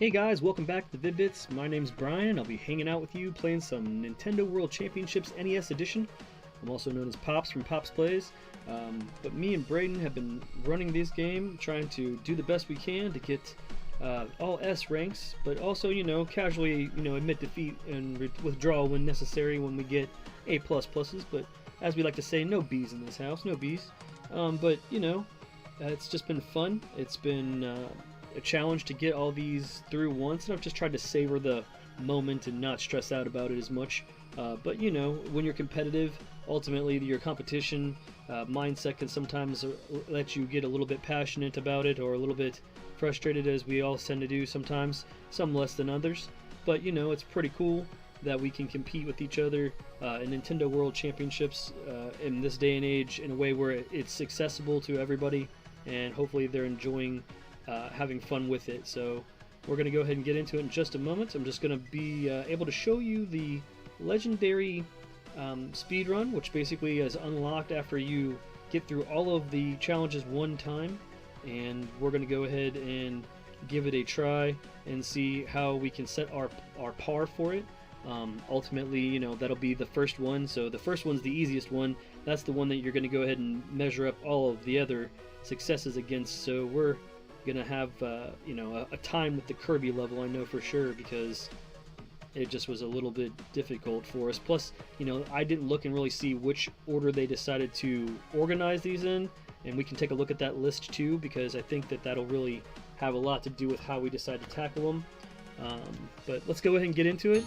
Hey guys, welcome back to the Vid-Bits. My name's Brian. I'll be hanging out with you playing some Nintendo World Championships NES Edition. I'm also known as Pops from Pops Plays. But me and Braden have been running this game, trying to do the best we can to get all S ranks, but also, casually, admit defeat and withdraw when necessary when we get A++. But as we like to say, no B's in this house, no B's. It's just been fun. It's been a challenge to get all these through once, and I've just tried to savor the moment and not stress out about it as much. But when you're competitive, ultimately your competition mindset can sometimes let you get a little bit passionate about it or a little bit frustrated, as we all tend to do sometimes, some less than others. But it's pretty cool that we can compete with each other in Nintendo World Championships in this day and age in a way where it's accessible to everybody, and hopefully they're enjoying having fun with it. So we're going to go ahead and get into it in just a moment. I'm just going to be able to show you the legendary speed run, which basically is unlocked after you get through all of the challenges one time, and we're going to go ahead and give it a try and see how we can set our par for it. Ultimately, that'll be the first one, so the first one's the easiest one. That's the one that you're going to go ahead and measure up all of the other successes against. So we're gonna have a time with the Kirby level, I know for sure, because it just was a little bit difficult for us. Plus, I didn't look and really see which order they decided to organize these in, and we can take a look at that list too, because I think that that'll really have a lot to do with how we decide to tackle them. But let's go ahead and get into it.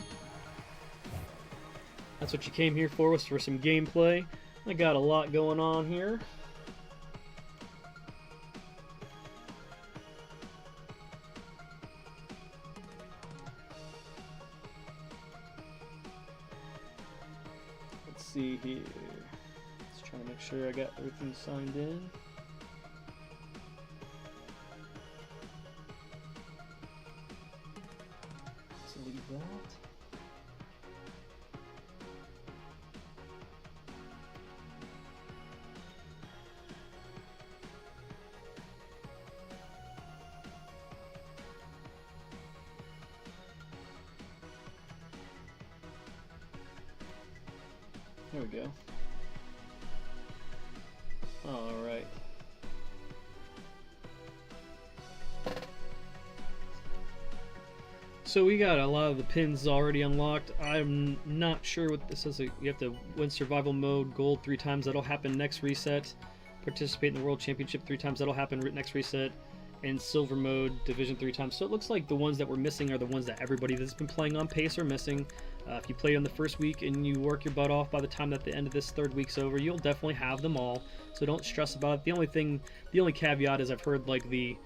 That's what you came here for, was for some gameplay. I got a lot going on here. See here. Let's try to make sure I got everything signed in. Let's leave that. There we go. Alright. So we got a lot of the pins already unlocked. I'm not sure what this is. You have to win survival mode, gold 3 times. That'll happen next reset. Participate in the World Championship 3 times. That'll happen next reset. And silver mode, division 3 times. So it looks like the ones that we're missing are the ones that everybody that's been playing on pace are missing. If you play on the first week and you work your butt off, by the time that the end of this third week's over, you'll definitely have them all. So don't stress about it. The only caveat is I've heard like the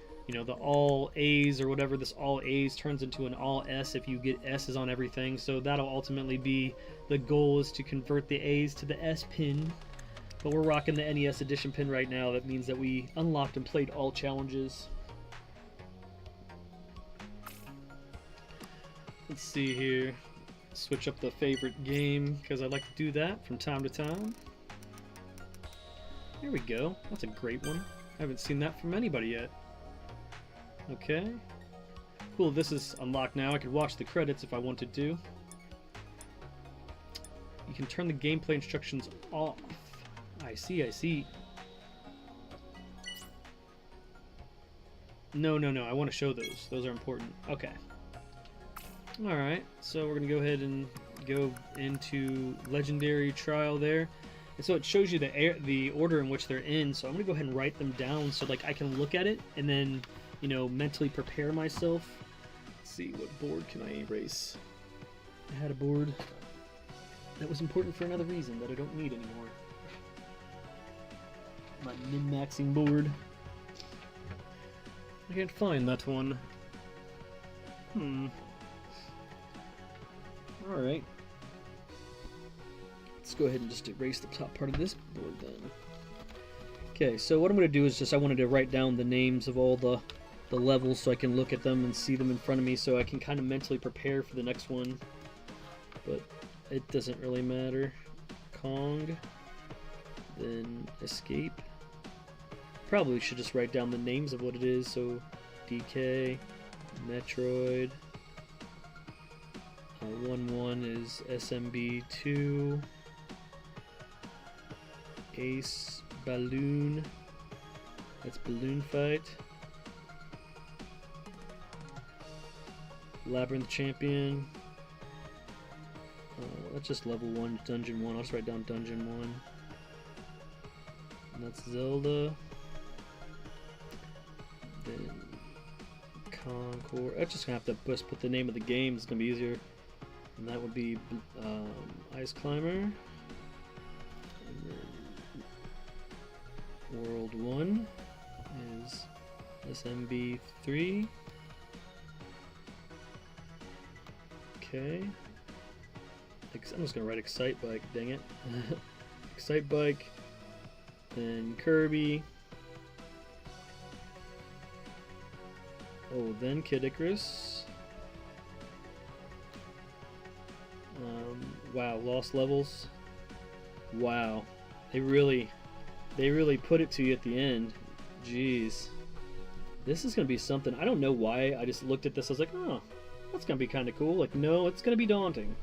all A's or whatever, this all A's turns into an all S if you get S's on everything. So that'll ultimately be the goal, is to convert the A's to the S pin. But we're rocking the NES edition pin right now. That means that we unlocked and played all challenges. Let's see here. Switch up the favorite game, because I like to do that from time to time. Here we go. That's a great one. I haven't seen that from anybody yet. Okay. Cool, this is unlocked now. I could watch the credits if I wanted to. You can turn the gameplay instructions off. I see, I see. No, I want to show those. Those are important. Okay. Alright, so we're going to go ahead and go into Legendary Trial there. And so it shows you the order in which they're in, so I'm going to go ahead and write them down so like I can look at it and then, mentally prepare myself. Let's see, what board can I erase? I had a board that was important for another reason that I don't need anymore. My min-maxing board. I can't find that one. Alright. Let's go ahead and just erase the top part of this board then. Okay, so what I'm going to do is I wanted to write down the names of all the levels so I can look at them and see them in front of me, so I can kind of mentally prepare for the next one. But it doesn't really matter. Kong, then Escape. Probably should just write down the names of what it is, so DK, Metroid. 1-1 is SMB2. Ace Balloon. That's Balloon Fight. Labyrinth Champion. That's just level 1, Dungeon 1. I'll just write down Dungeon 1. And that's Zelda. Then Concord. I'm just gonna have to just put the name of the game. It's gonna be easier. And that would be Ice Climber. And then World 1 is SMB3. Okay. I'm just gonna write Excite Bike, dang it. Excite Bike. Then Kirby. Oh, then Kid Icarus. Wow, Lost Levels. Wow, they really put it to you at the end. Jeez, this is gonna be something. I don't know why. I just looked at this. I was like, oh, that's gonna be kind of cool. Like, no, it's gonna be daunting.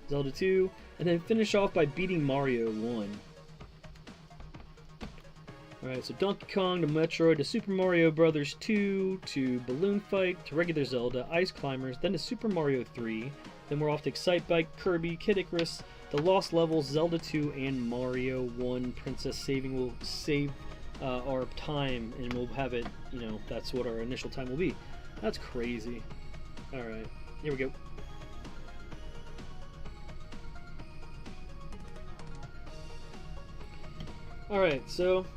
Zelda 2, and then finish off by beating Mario 1. Alright, so Donkey Kong to Metroid to Super Mario Brothers 2 to Balloon Fight to regular Zelda, Ice Climbers, then to Super Mario 3. Then we're off to Excite Bike, Kirby, Kid Icarus, the Lost Levels, Zelda 2, and Mario 1. Princess Saving will save our time, and we'll have it, you know, that's what our initial time will be. That's crazy. Alright, here we go. Alright, so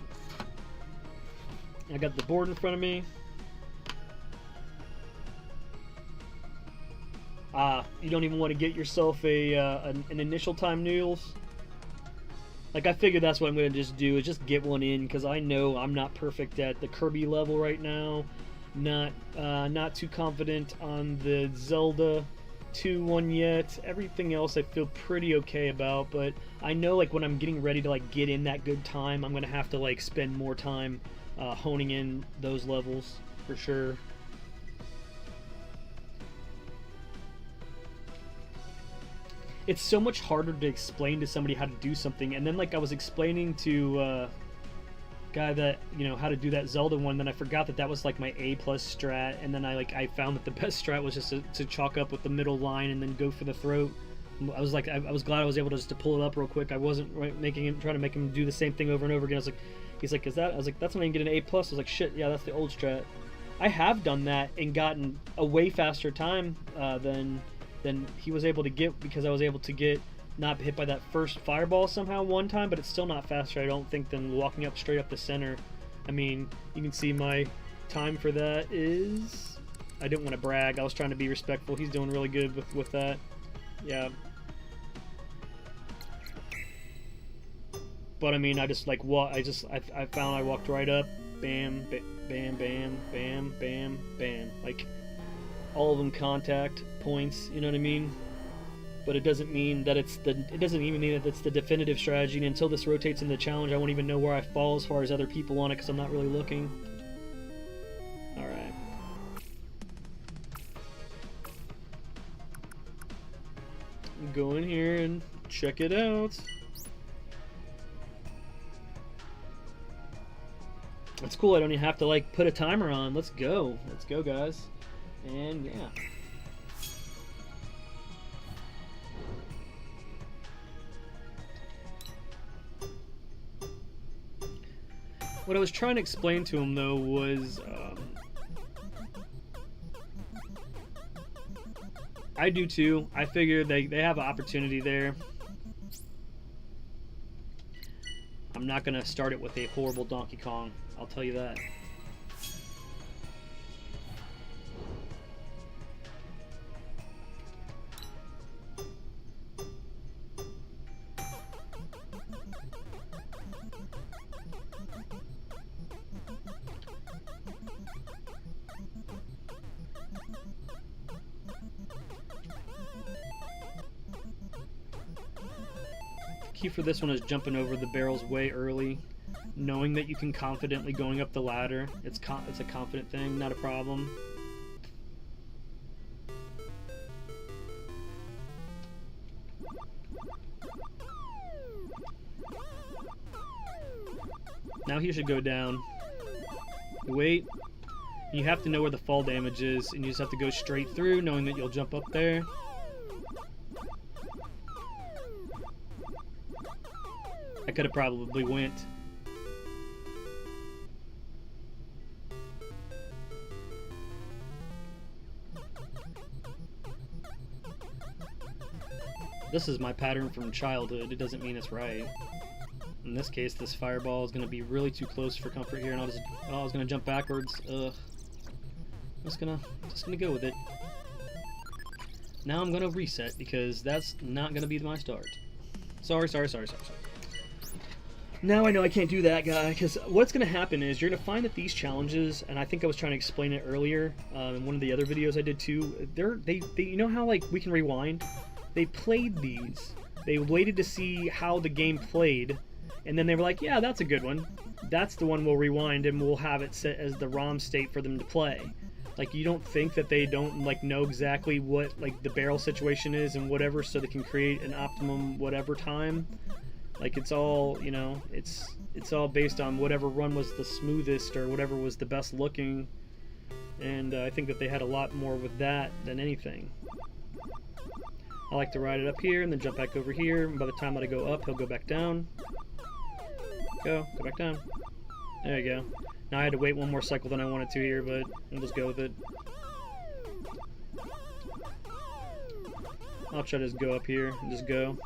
I got the board in front of me. You don't even want to get yourself an initial time noodles. Like, I figured that's what I'm going to just do, is just get one in, because I know I'm not perfect at the Kirby level right now. Not too confident on the Zelda 2 one yet. Everything else I feel pretty okay about, but I know, like, when I'm getting ready to, like, get in that good time, I'm going to have to, like, spend more time honing in those levels for sure. It's so much harder to explain to somebody how to do something, and then, like, I was explaining to guy that, you know, how to do that Zelda one, then I forgot that that was like my A+ strat, and then I found that the best strat was just to chalk up with the middle line and then go for the throat. I was like, I was glad I was able to just to pull it up real quick. I wasn't trying to make him do the same thing over and over again. I was like, he's like, is that? I was like, that's not even getting an A+. I was like, shit, yeah, that's the old strat. I have done that and gotten a way faster time than he was able to get, because I was able to get not hit by that first fireball somehow one time, but it's still not faster, I don't think, than walking up straight up the center. I mean, you can see my time for that is... I didn't want to brag, I was trying to be respectful. He's doing really good with that. Yeah. But I mean, I just like I found I walked right up, bam, bam, bam, bam, bam, bam. Like, all of them contact points, you know what I mean? But it doesn't mean that it doesn't even mean that it's the definitive strategy, and until this rotates in the challenge, I won't even know where I fall as far as other people on it, because I'm not really looking. Alright. Go in here and check it out. That's cool, I don't even have to, like, put a timer on. Let's go. Let's go, guys. And yeah. What I was trying to explain to him, though, was I do too. I figured they have an opportunity there. I'm not going to start it with a horrible Donkey Kong, I'll tell you that. Key for this one is jumping over the barrels way early, knowing that you can confidently going up the ladder. It's a confident thing, not a problem. Now he should go down. You wait. You have to know where the fall damage is, and you just have to go straight through, knowing that you'll jump up there. I could have probably went. This is my pattern from childhood. It doesn't mean it's right. In this case, this fireball is going to be really too close for comfort here, and I was going to jump backwards. Ugh. I'm just gonna go with it. Now I'm gonna reset because that's not gonna be my start. Sorry. Now I know I can't do that, guy, because what's gonna happen is you're gonna find that these challenges, and I think I was trying to explain it earlier in one of the other videos I did too. They you know how like we can rewind? They played these. They waited to see how the game played, and then they were like, yeah, that's a good one. That's the one we'll rewind and we'll have it set as the ROM state for them to play. Like, you don't think that they don't like know exactly what like the barrel situation is and whatever, so they can create an optimum whatever time. Like, it's all, you know, it's all based on whatever run was the smoothest or whatever was the best looking. And I think that they had a lot more with that than anything. I like to ride it up here and then jump back over here, and by the time that I go up, he'll go back down. Go back down. There you go. Now I had to wait one more cycle than I wanted to here, but we'll just go with it. I'll try to just go up here and just go.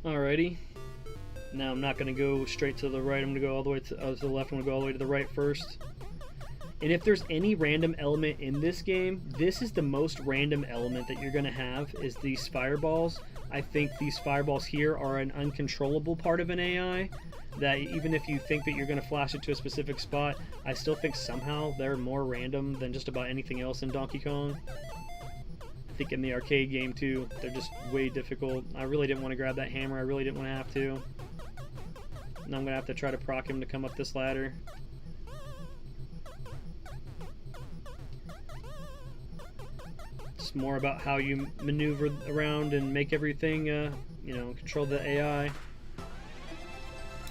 Alrighty. Now I'm not going to go straight to the right. I'm going to go all the way to the left. I'm going to go all the way to the right first. And if there's any random element in this game, this is the most random element that you're going to have, is these fireballs. I think these fireballs here are an uncontrollable part of an AI, that even if you think that you're going to flash it to a specific spot, I still think somehow they're more random than just about anything else in Donkey Kong. I think in the arcade game too, they're just way difficult. I really didn't want to grab that hammer, I really didn't want to have to. Now I'm going to have to try to proc him to come up this ladder. It's more about how you maneuver around and make everything, you know, control the AI.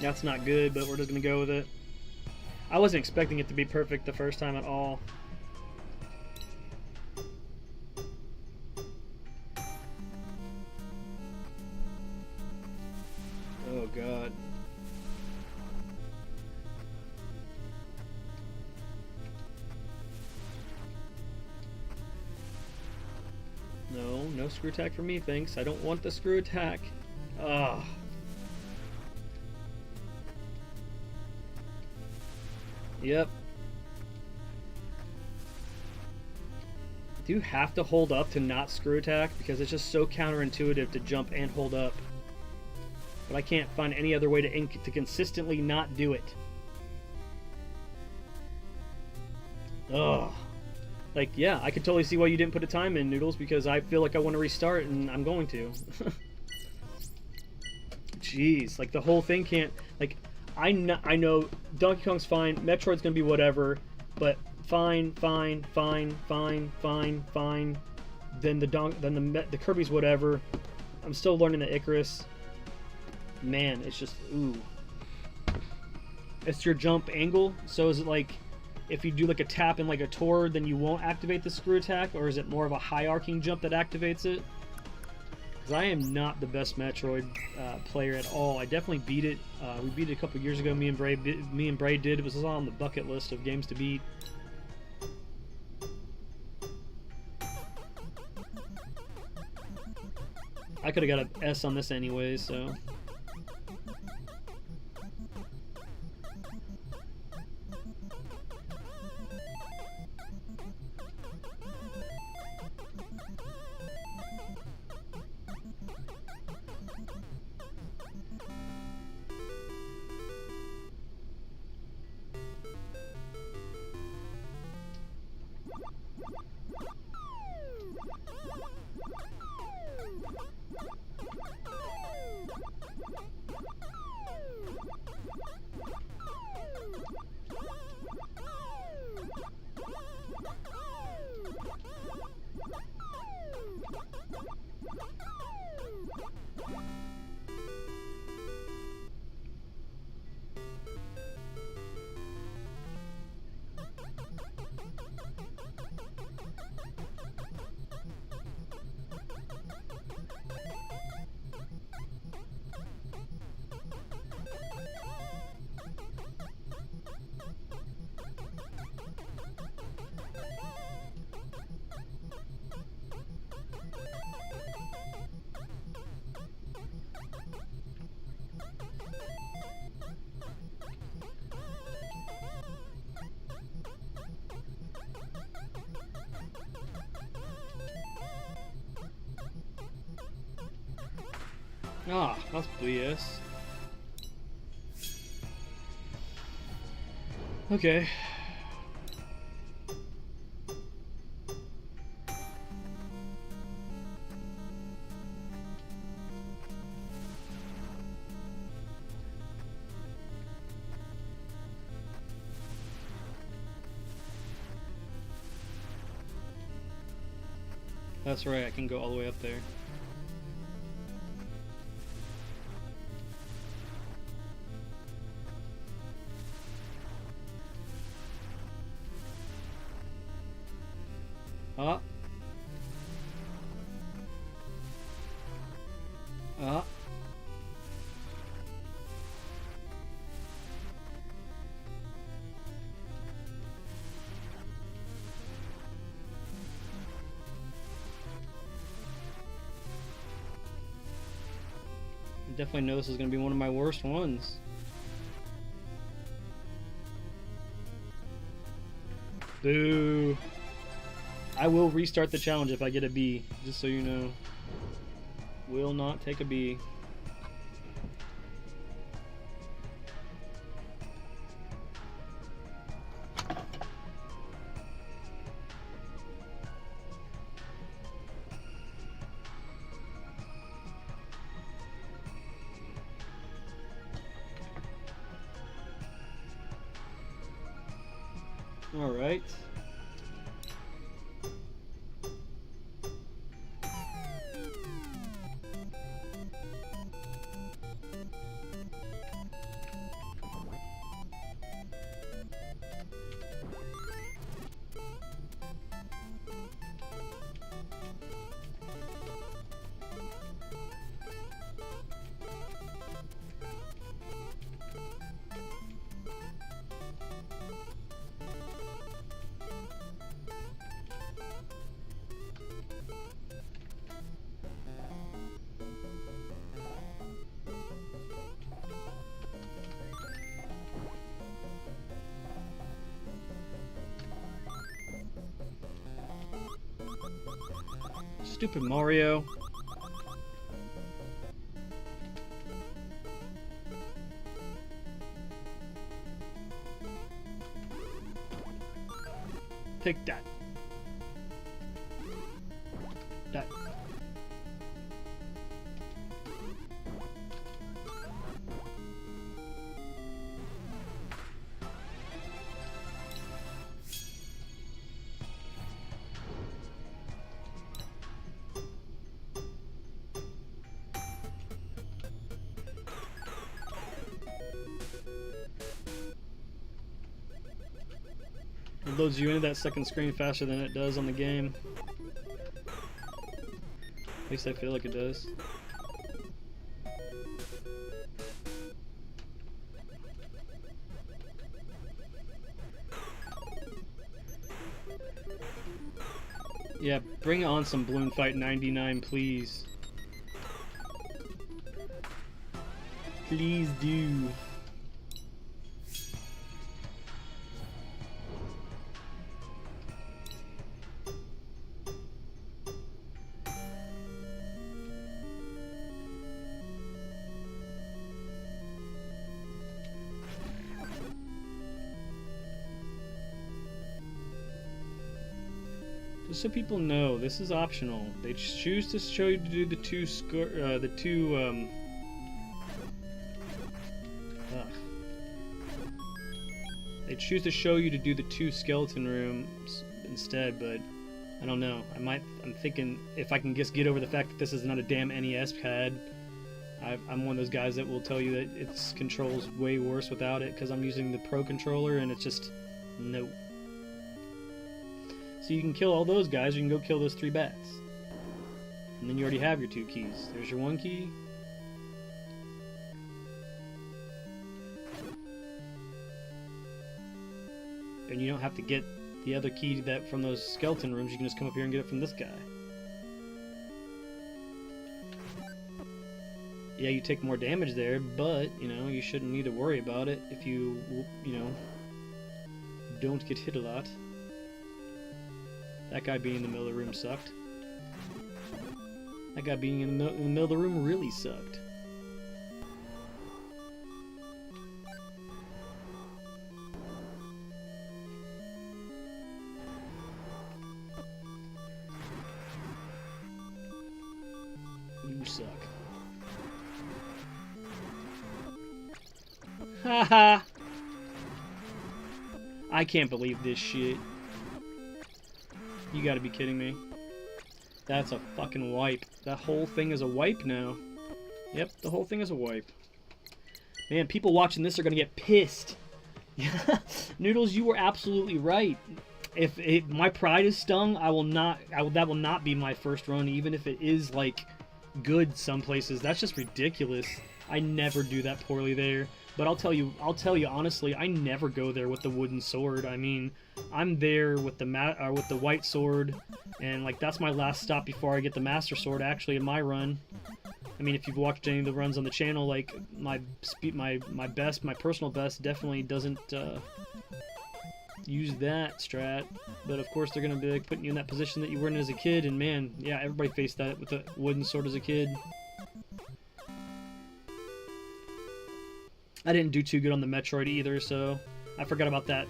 That's not good, but we're just going to go with it. I wasn't expecting it to be perfect the first time at all. Oh, God. No screw attack for me, thanks. I don't want the screw attack. Ugh. Yep. Do you have to hold up to not screw attack? Because it's just so counterintuitive to jump and hold up. But I can't find any other way to consistently not do it. Ugh. Like, yeah, I could totally see why you didn't put a time in, Noodles, because I feel like I want to restart, and I'm going to. Jeez, like, the whole thing can't... Like, I know Donkey Kong's fine, Metroid's gonna be whatever, but fine. Then the Kirby's whatever. I'm still learning the Icarus. Man, it's just, ooh. It's your jump angle, so is it like... If you do like a tap in like a Tor, then you won't activate the screw attack, or is it more of a high arcing jump that activates it? Because I am not the best Metroid player at all. I definitely beat it. We beat it a couple years ago. Me and Bray did. It was on the bucket list of games to beat. I could have got an S on this anyway, so. Ah, that's BS. Okay. That's right, I can go all the way up there. Ah. Ah. I definitely know this is going to be one of my worst ones. Boo. I will restart the challenge if I get a B, just so you know. Will not take a B. All right. Stupid Mario. Take that. That. It loads you into that second screen faster than it does on the game. At least I feel like it does. Yeah, bring on some Balloon Fight 99, please. Please do. Just so people know, this is optional. They choose to show you to do the They choose to show you to do the 2 skeleton rooms instead, but I don't know. I'm thinking if I can just get over the fact that this is not a damn NES pad. I'm one of those guys that will tell you that its controls way worse without it because I'm using the Pro controller and it's just no. So you can kill all those guys, or you can go kill those 3 bats. And then you already have your 2 keys. There's your 1 key. And you don't have to get the other key that from those skeleton rooms, you can just come up here and get it from this guy. Yeah, you take more damage there, but, you know, you shouldn't need to worry about it if you don't get hit a lot. That guy being in the middle of the room sucked. That guy being in the middle of the room really sucked. Haha. I can't believe this shit. You gotta be kidding me. That's a fucking wipe. That whole thing is a wipe now. Yep, the whole thing is a wipe. Man, people watching this are gonna get pissed. Noodles, you were absolutely right. If my pride is stung, that will not be my first run, even if it is like good some places. That's just ridiculous. I never do that poorly there. But I'll tell you honestly, I never go there with the wooden sword. I mean, I'm there with the white sword, and like that's my last stop before I get the master sword. Actually, in my run, I mean, if you've watched any of the runs on the channel, like my personal best, definitely doesn't use that strat. But of course, they're gonna be like putting you in that position that you were in as a kid, and man, yeah, everybody faced that with a wooden sword as a kid. I didn't do too good on the Metroid either, so I forgot about that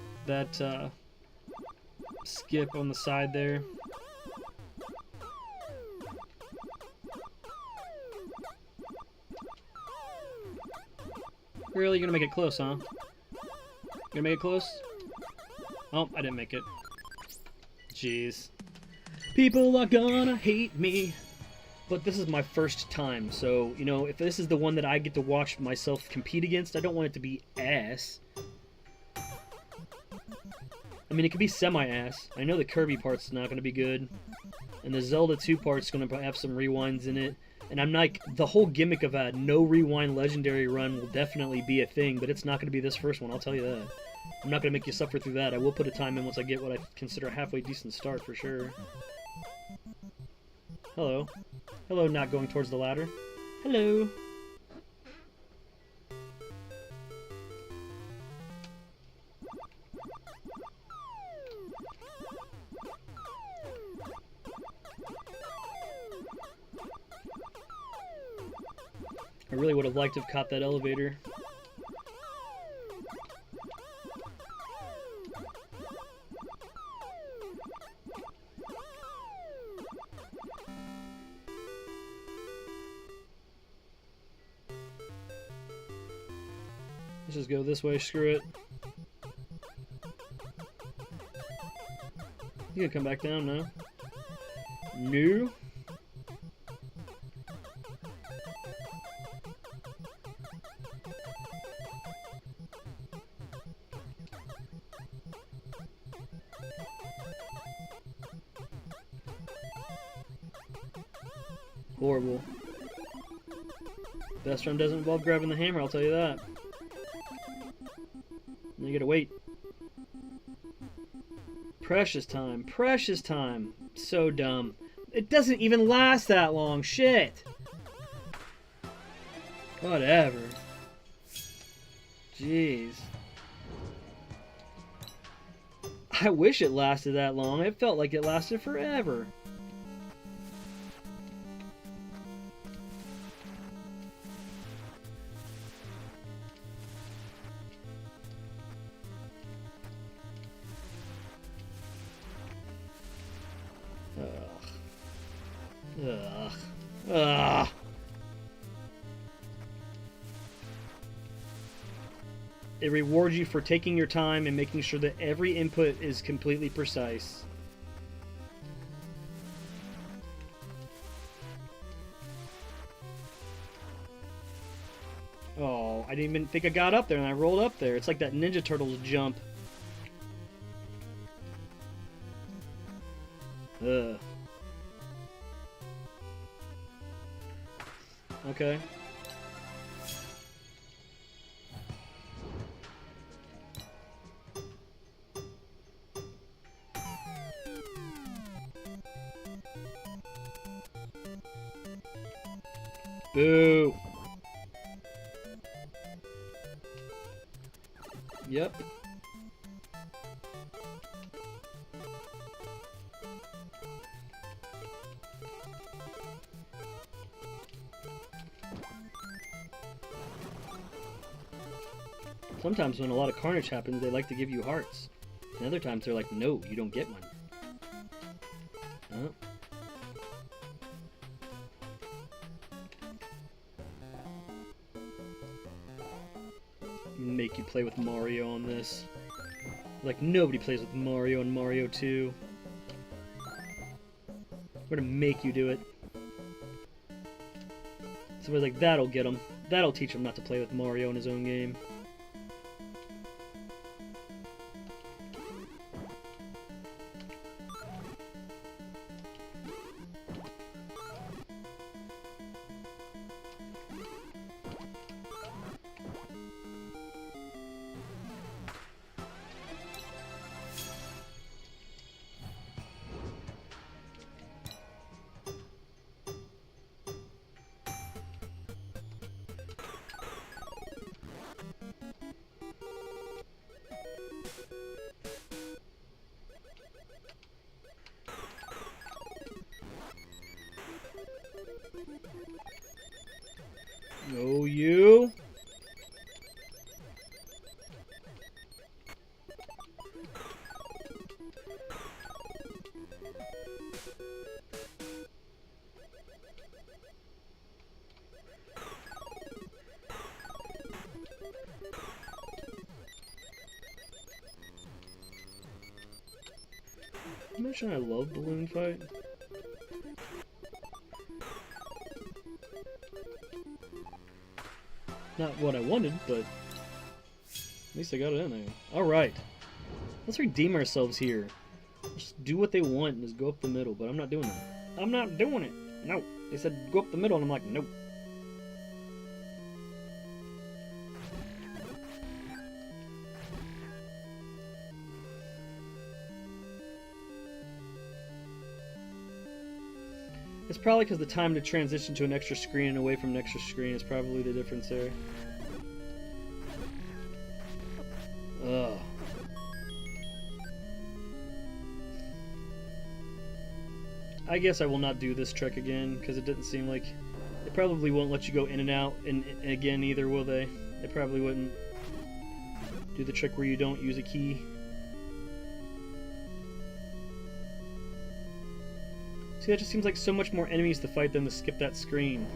skip on the side there. Really? You're gonna make it close, huh? You're gonna make it close? Oh, I didn't make it. Jeez. People are gonna hate me. But this is my first time, so, you know, if this is the one that I get to watch myself compete against, I don't want it to be ass. I mean, it could be semi-ass. I know the Kirby part's not going to be good. And the Zelda 2 part's going to have some rewinds in it. And I'm like, the whole gimmick of a no-rewind legendary run will definitely be a thing, but it's not going to be this first one, I'll tell you that. I'm not going to make you suffer through that. I will put a time in once I get what I consider a halfway decent start, for sure. Hello. Hello, not going towards the ladder. Hello. I really would have liked to have caught that elevator. Let's just go this way, screw it. You gonna come back down now? No? Horrible. Best run doesn't involve grabbing the hammer, I'll tell you that. You gotta wait. Precious time. Precious time. So dumb. It doesn't even last that long. Shit. Whatever. Jeez. I wish it lasted that long. It felt like it lasted forever. Ugh. Ugh. It rewards you for taking your time and making sure that every input is completely precise. Oh, I didn't even think I got up there and I rolled up there. It's like that Ninja Turtles jump. Ugh. Okay. Boo. Yep. Sometimes when a lot of carnage happens, they like to give you hearts. And other times they're like, no, you don't get one. Oh. Make you play with Mario on this. Like, nobody plays with Mario in Mario 2. We're gonna make you do it. So we're like, that'll get him. That'll teach him not to play with Mario in his own game. No, you. Imagine I love balloon fight. Not what I wanted, but at least I got it in there. Alright. Let's redeem ourselves here. Just do what they want and just go up the middle, but I'm not doing that. I'm not doing it. No. They said go up the middle, and I'm like, nope. It's probably because the time to transition to an extra screen and away from an extra screen is probably the difference there. Ugh. I guess I will not do this trick again, because it didn't seem like... They probably won't let you go in and out and again either, will they? They probably wouldn't do the trick where you don't use a key. See, that just seems like so much more enemies to fight than to skip that screen.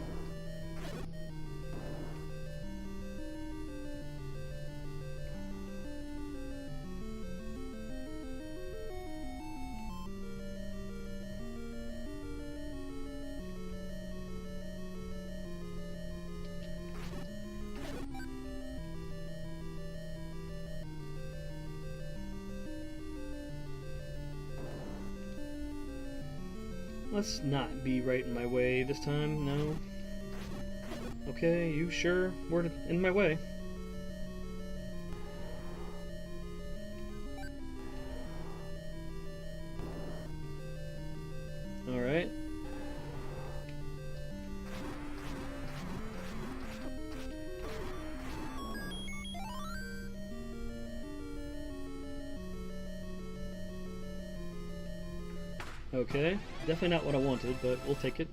Let's not be right in my way this time, no. Okay, you sure were in my way. Alright. Okay, definitely not what I wanted, but we'll take it.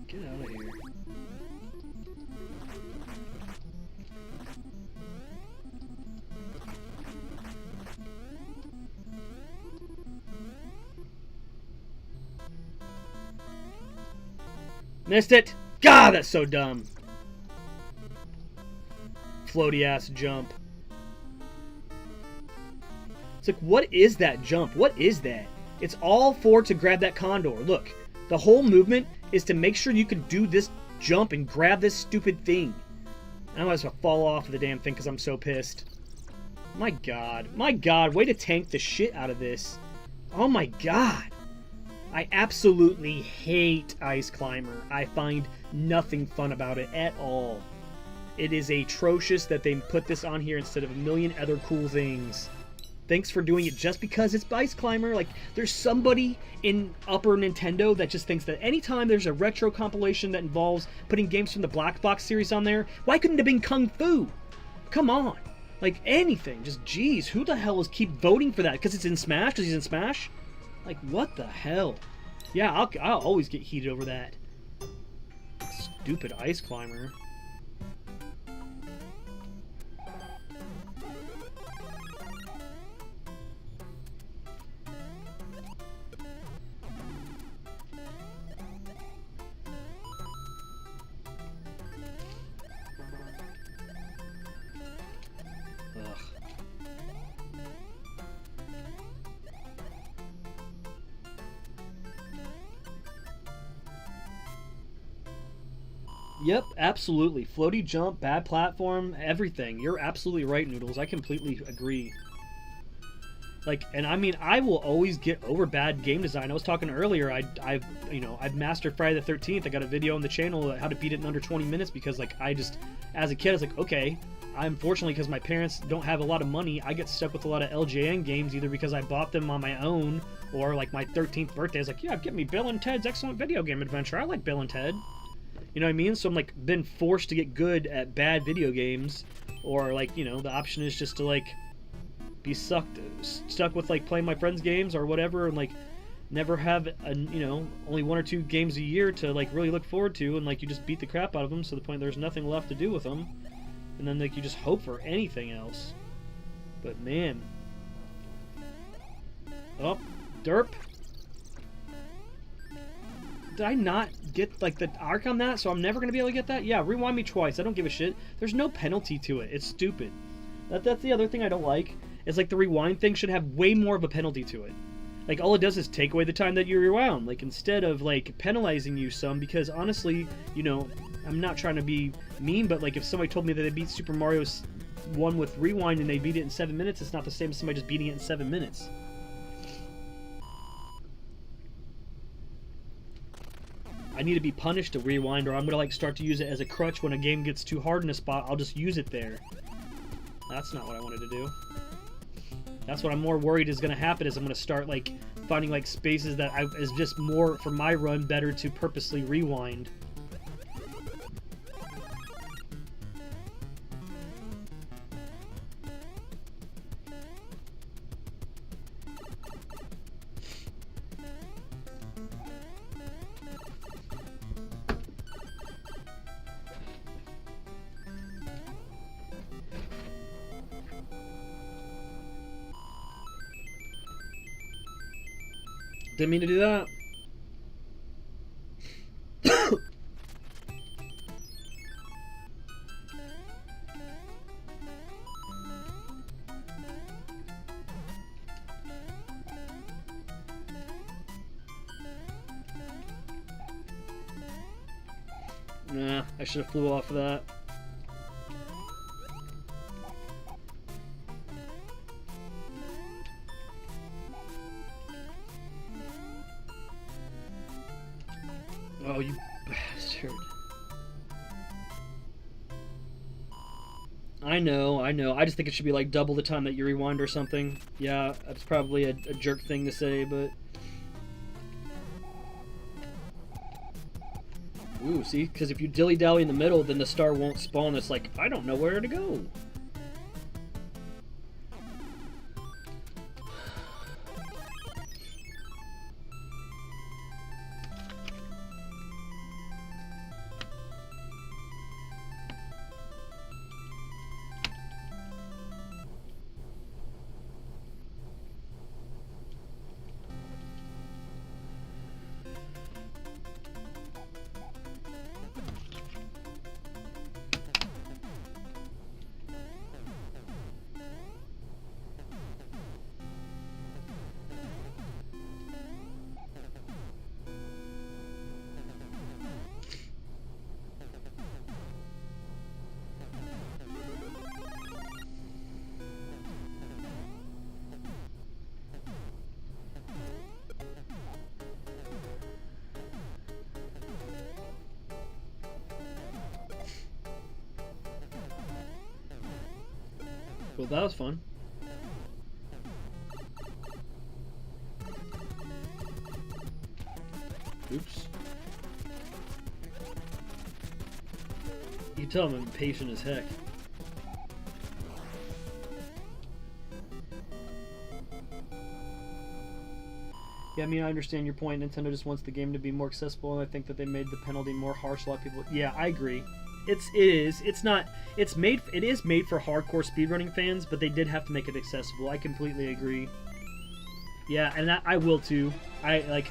Get out of here. Missed it! God, that's so dumb. Floaty ass jump. It's like, what is that jump? What is that? It's all for to grab that condor. Look, the whole movement is to make sure you can do this jump and grab this stupid thing. I might as well fall off of the damn thing because I'm so pissed. My god, way to tank the shit out of this. Oh my god. I absolutely hate Ice Climber. I find nothing fun about it at all. It is atrocious that they put this on here instead of a million other cool things. Thanks for doing it just because it's Ice Climber. Like, there's somebody in upper Nintendo that just thinks that anytime there's a retro compilation that involves putting games from the Black Box series on there, why couldn't it have been Kung Fu? Come on. Like, anything. Just, geez, who the hell is keep voting for that? Because it's in Smash? Because he's in Smash? Like, what the hell? Yeah, I'll always get heated over that. Stupid ice climber. Yep, absolutely. Floaty jump, bad platform, everything. You're absolutely right, Noodles. I completely agree. Like, and I mean, I will always get over bad game design. I was talking earlier. I've mastered Friday the 13th. I got a video on the channel how to beat it in under 20 minutes because, like, I just, as a kid, I was like, okay. Unfortunately, because my parents don't have a lot of money, I get stuck with a lot of LJN games either because I bought them on my own or, like, my 13th birthday. I was like, yeah, get me Bill and Ted's Excellent Video Game Adventure. I like Bill and Ted. You know what I mean? So I'm, like, been forced to get good at bad video games, or, like, you know, the option is just to, like, be stuck with, like, playing my friends' games or whatever, and, like, never have, only 1 or 2 games a year to, like, really look forward to, and, like, you just beat the crap out of them to the point there's nothing left to do with them, and then, like, you just hope for anything else. But, man. Oh, derp. Did I not get, like, the arc on that, so I'm never going to be able to get that? Yeah, rewind me twice. I don't give a shit. There's no penalty to it. It's stupid. That's the other thing I don't like, is, like, the rewind thing should have way more of a penalty to it. Like, all it does is take away the time that you rewound. Like, instead of, like, penalizing you some, because, honestly, you know, I'm not trying to be mean, but, like, if somebody told me that they beat Super Mario 1 with rewind and they beat it in 7 minutes, it's not the same as somebody just beating it in 7 minutes. I need to be punished to rewind, or I'm going to, like, start to use it as a crutch when a game gets too hard in a spot. I'll just use it there. That's not what I wanted to do. That's what I'm more worried is going to happen, is I'm going to start, like, finding, like, spaces that is just more, for my run, better to purposely rewind. Didn't mean to do that. Nah, I should have flew off of that. Oh, you bastard. I know. I just think it should be like double the time that you rewind or something. Yeah, that's probably a jerk thing to say, but... Ooh, see? Because if you dilly-dally in the middle, then the star won't spawn. It's like, I don't know where to go. Well, that was fun. Oops. You tell him I'm impatient as heck. Yeah, I mean, I understand your point. Nintendo just wants the game to be more accessible, and I think that they made the penalty more harsh. A lot of people, yeah, I agree. It is. It's not. It's made. It is made for hardcore speedrunning fans, but they did have to make it accessible. I completely agree. Yeah, and I will too. I like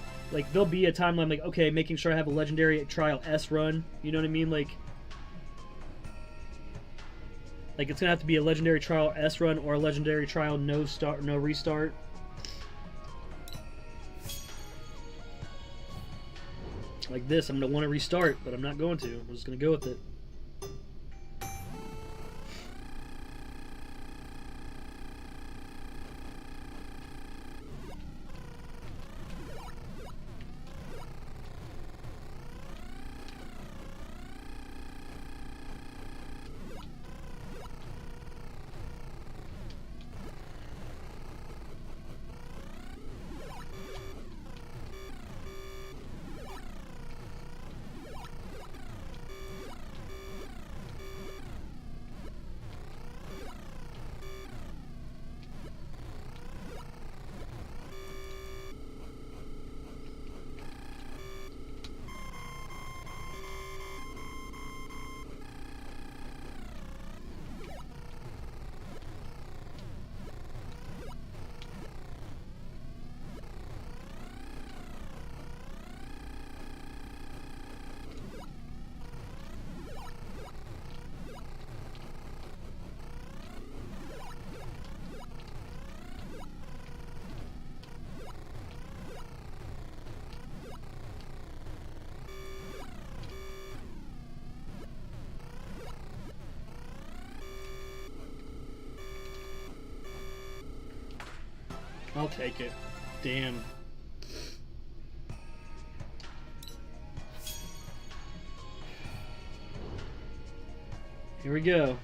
there'll be a time when I'm like, okay, making sure I have a legendary trial S run. You know what I mean? Like it's gonna have to be a legendary trial S run or a legendary trial no restart. Like this, I'm gonna want to restart, but I'm not going to. I'm just gonna go with it. I'll take it. Damn. Here we go.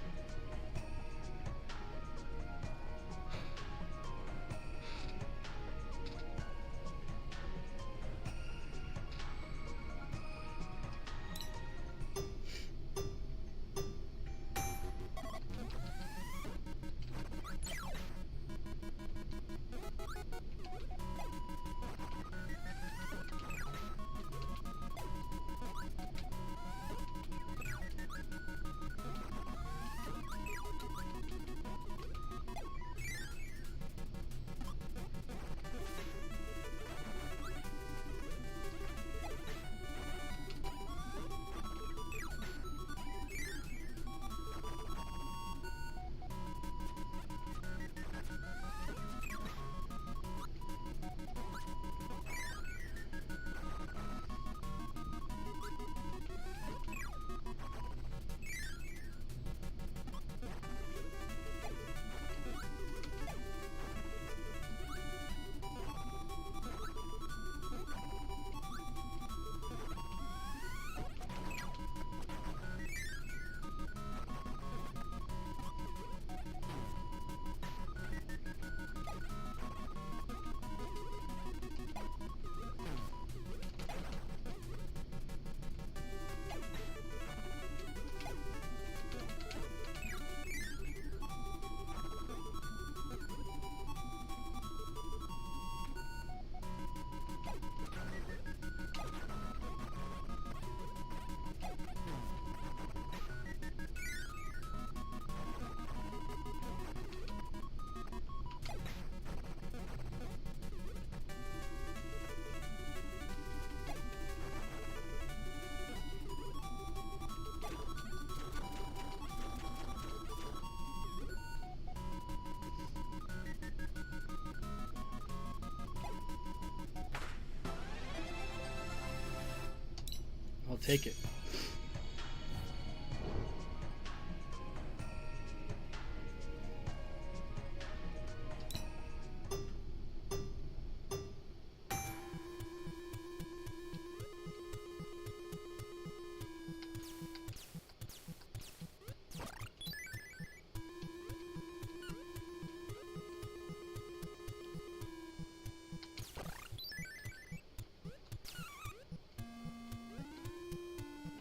I'll take it.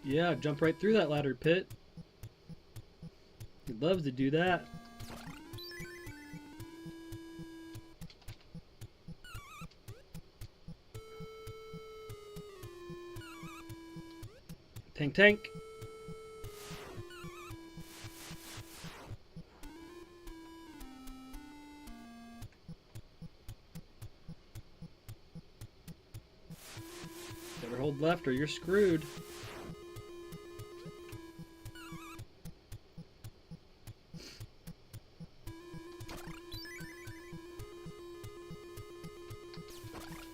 Yeah, jump right through that ladder pit. He'd love to do that. Tank, tank. Never hold left or you're screwed.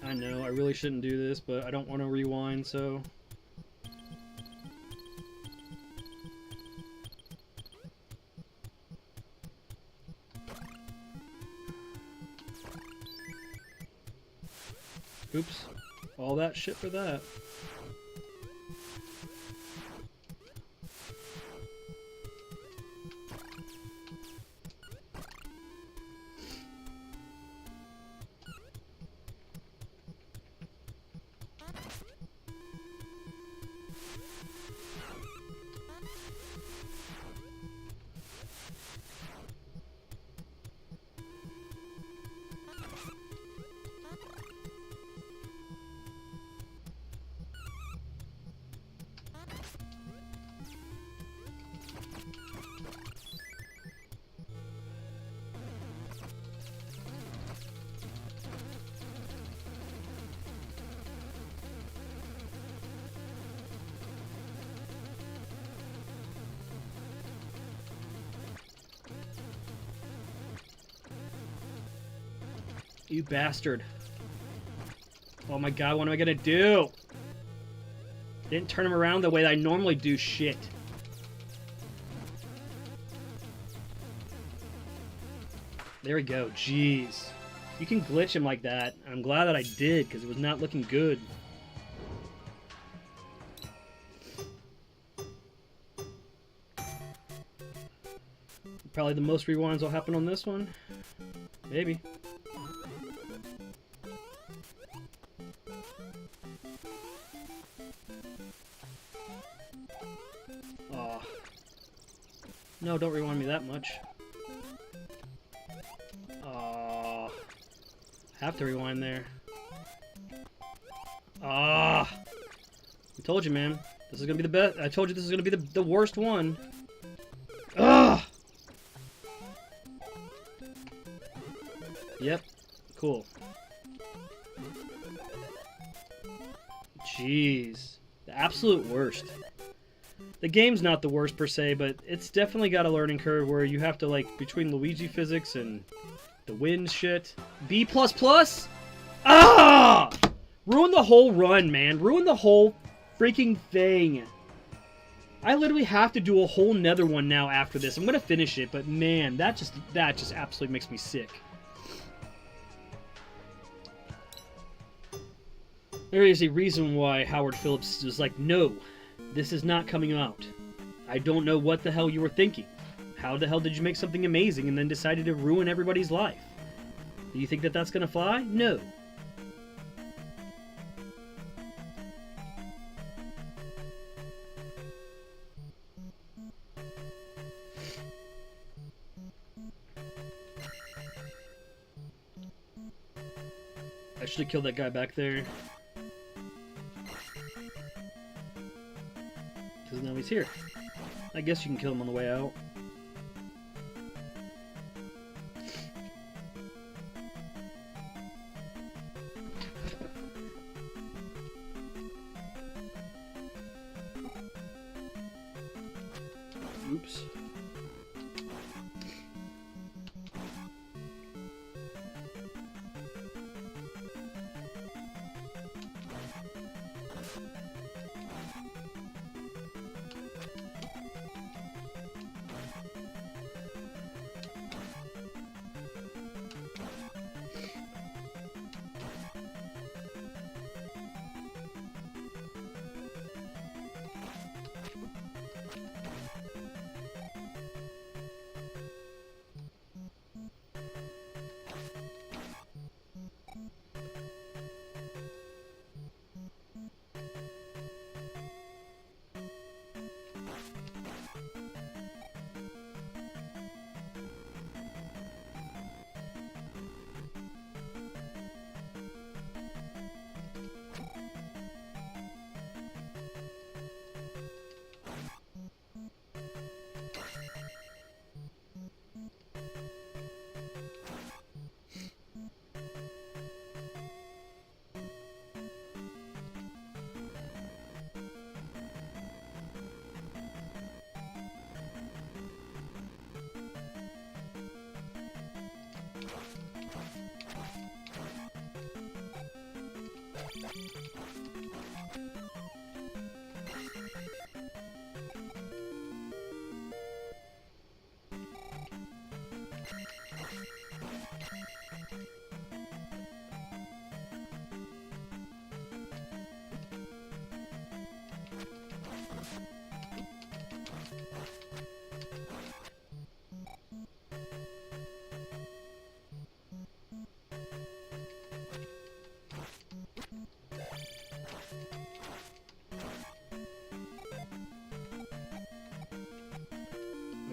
I know, I really shouldn't do this, but I don't want to rewind, so... Oops. All that shit for that. You bastard. Oh my god, what am I gonna do? Didn't turn him around the way that I normally do shit. There we go, jeez. You can glitch him like that. I'm glad that I did, because it was not looking good. Probably the most rewinds will happen on this one. Maybe. Aw. No, don't rewind me that much. Aw. Have to rewind there. Ah. I told you, man. This is gonna be the best. I told you this is gonna be the worst one. Ugh. Yep. Cool. Jeez. The absolute worst. The game's not the worst per se, but it's definitely got a learning curve where you have to, like, between Luigi physics and the wind shit. B++? Ah! Ruin the whole run, man. Ruin the whole freaking thing. I literally have to do a whole nether one now after this. I'm gonna finish it, but man, that just absolutely makes me sick. There is a reason why Howard Phillips was like, no, this is not coming out. I don't know what the hell you were thinking. How the hell did you make something amazing and then decided to ruin everybody's life? Do you think that that's gonna fly? No. I should have killed that guy back there. Because now he's here. I guess you can kill him on the way out. Oops.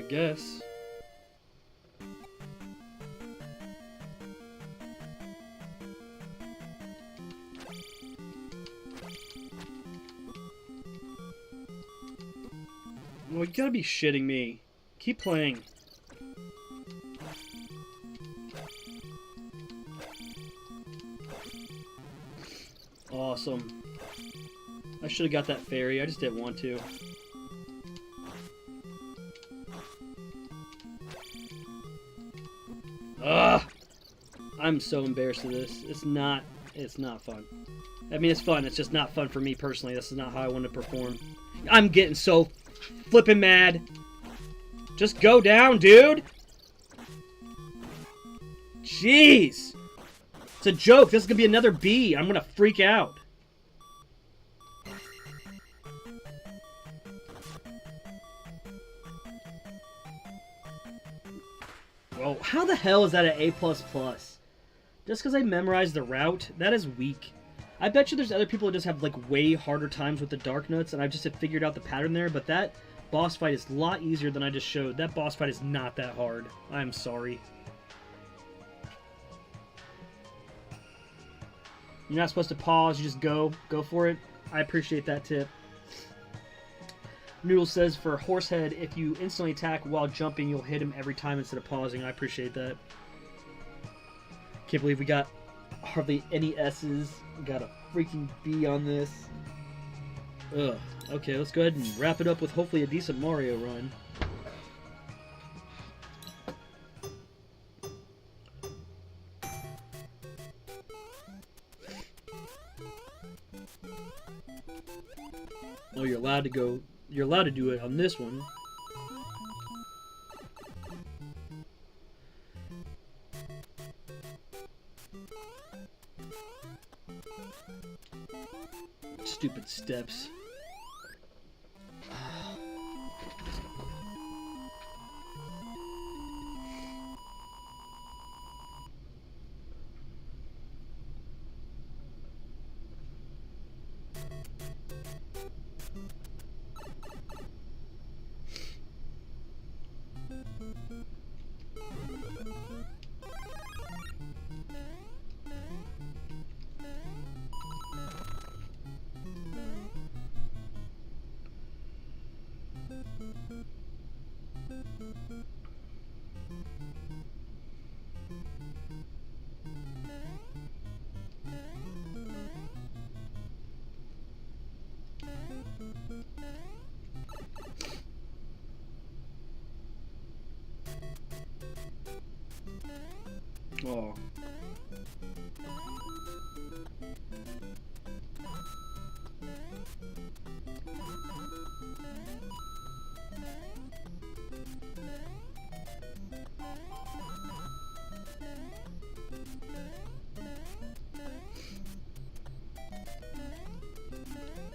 guess. Well, you gotta be shitting me. Keep playing. Awesome. I should have got that fairy. I just didn't want to. Ugh! I'm so embarrassed of this. It's not fun. I mean, it's fun. It's just not fun for me personally. This is not how I want to perform. I'm getting so flippin' mad. Just go down, dude! Jeez! It's a joke. This is gonna be another B. I'm gonna freak out. Well, how the hell is that an A++? Just because I memorized the route? That is weak. I bet you there's other people who just have, like, way harder times with the Dark Nuts, and I just have figured out the pattern there, but that boss fight is a lot easier than I just showed. That boss fight is not that hard. I'm sorry. You're not supposed to pause, you just go. Go for it. I appreciate that tip. Noodle says, for Horsehead, if you instantly attack while jumping, you'll hit him every time instead of pausing. I appreciate that. Can't believe we got hardly any S's. We got a freaking B on this. Ugh. Okay, let's go ahead and wrap it up with hopefully a decent Mario run. Oh, you're allowed to go. You're allowed to do it on this one. Stupid steps. Oh.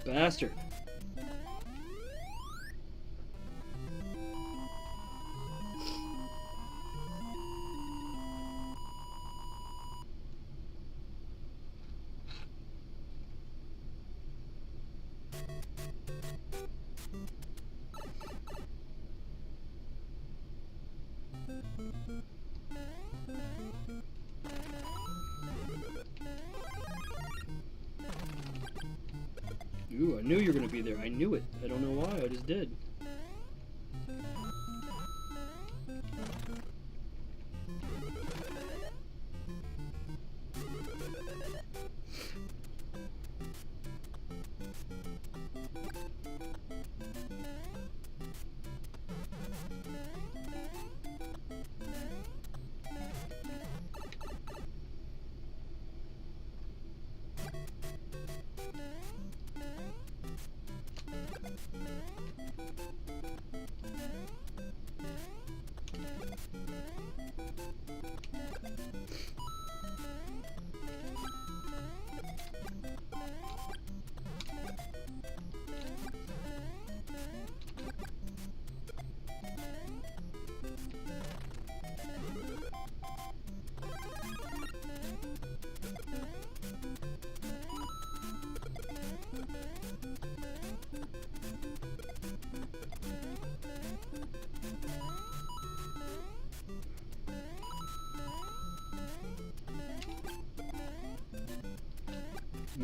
Bastard. Ooh, I knew you were going to be there. I knew it. I don't know why. I just did.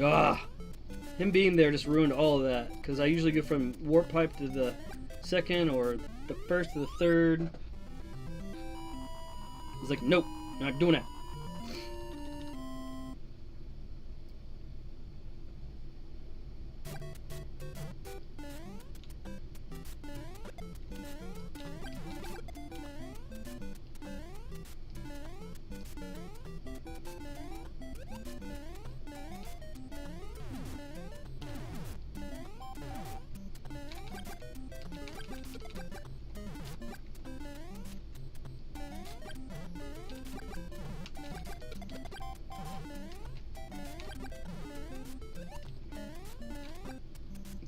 Ah, him being there just ruined all of that. Because I usually go from warp pipe to the second or the first to the third. He's like, nope, not doing that.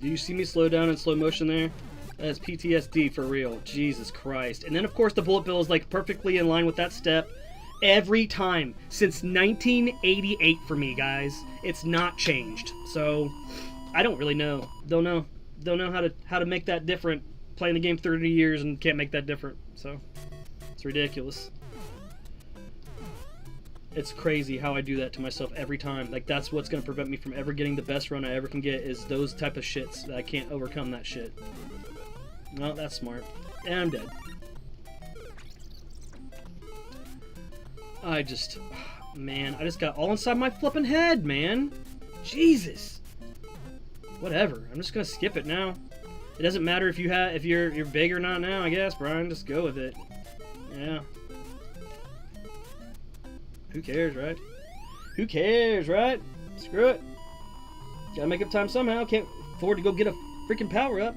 Do you see me slow down in slow motion there? That's PTSD for real. Jesus Christ. And then, of course, the bullet bill is like perfectly in line with that step every time since 1988 for me, guys. It's not changed. So I don't really know. Don't know how to make that different. Playing the game 30 years and can't make that different. So it's ridiculous. It's crazy how I do that to myself every time. Like, that's what's going to prevent me from ever getting the best run I ever can get, is those type of shits that I can't overcome that shit. No, that's smart. And I'm dead. Man, I just got all inside my flipping head, man. Jesus. Whatever. I'm just going to skip it now. It doesn't matter if you're big or not now, I guess, Brian. Just go with it. Yeah. Who cares, right? Who cares, right? Screw it. Gotta make up time somehow. Can't afford to go get a freaking power up.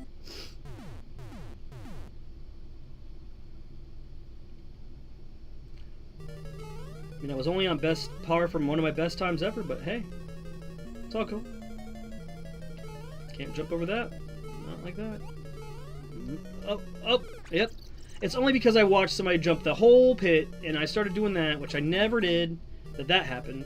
I mean, I was only on best power from one of my best times ever, but hey, it's all cool. Can't jump over that. Not like that. Oh, yep. It's only because I watched somebody jump the whole pit, and I started doing that, which I never did, that happened.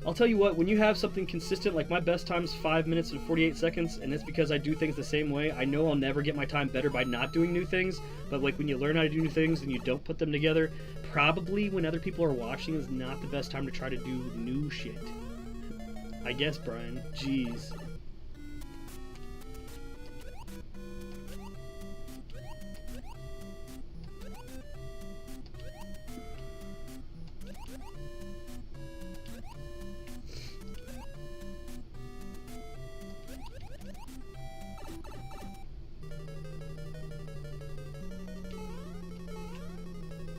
I'll tell you what, when you have something consistent, like my best time's 5 minutes and 48 seconds, and it's because I do things the same way, I know I'll never get my time better by not doing new things, but like when you learn how to do new things and you don't put them together, probably when other people are watching is not the best time to try to do new shit. I guess, Brian. Jeez.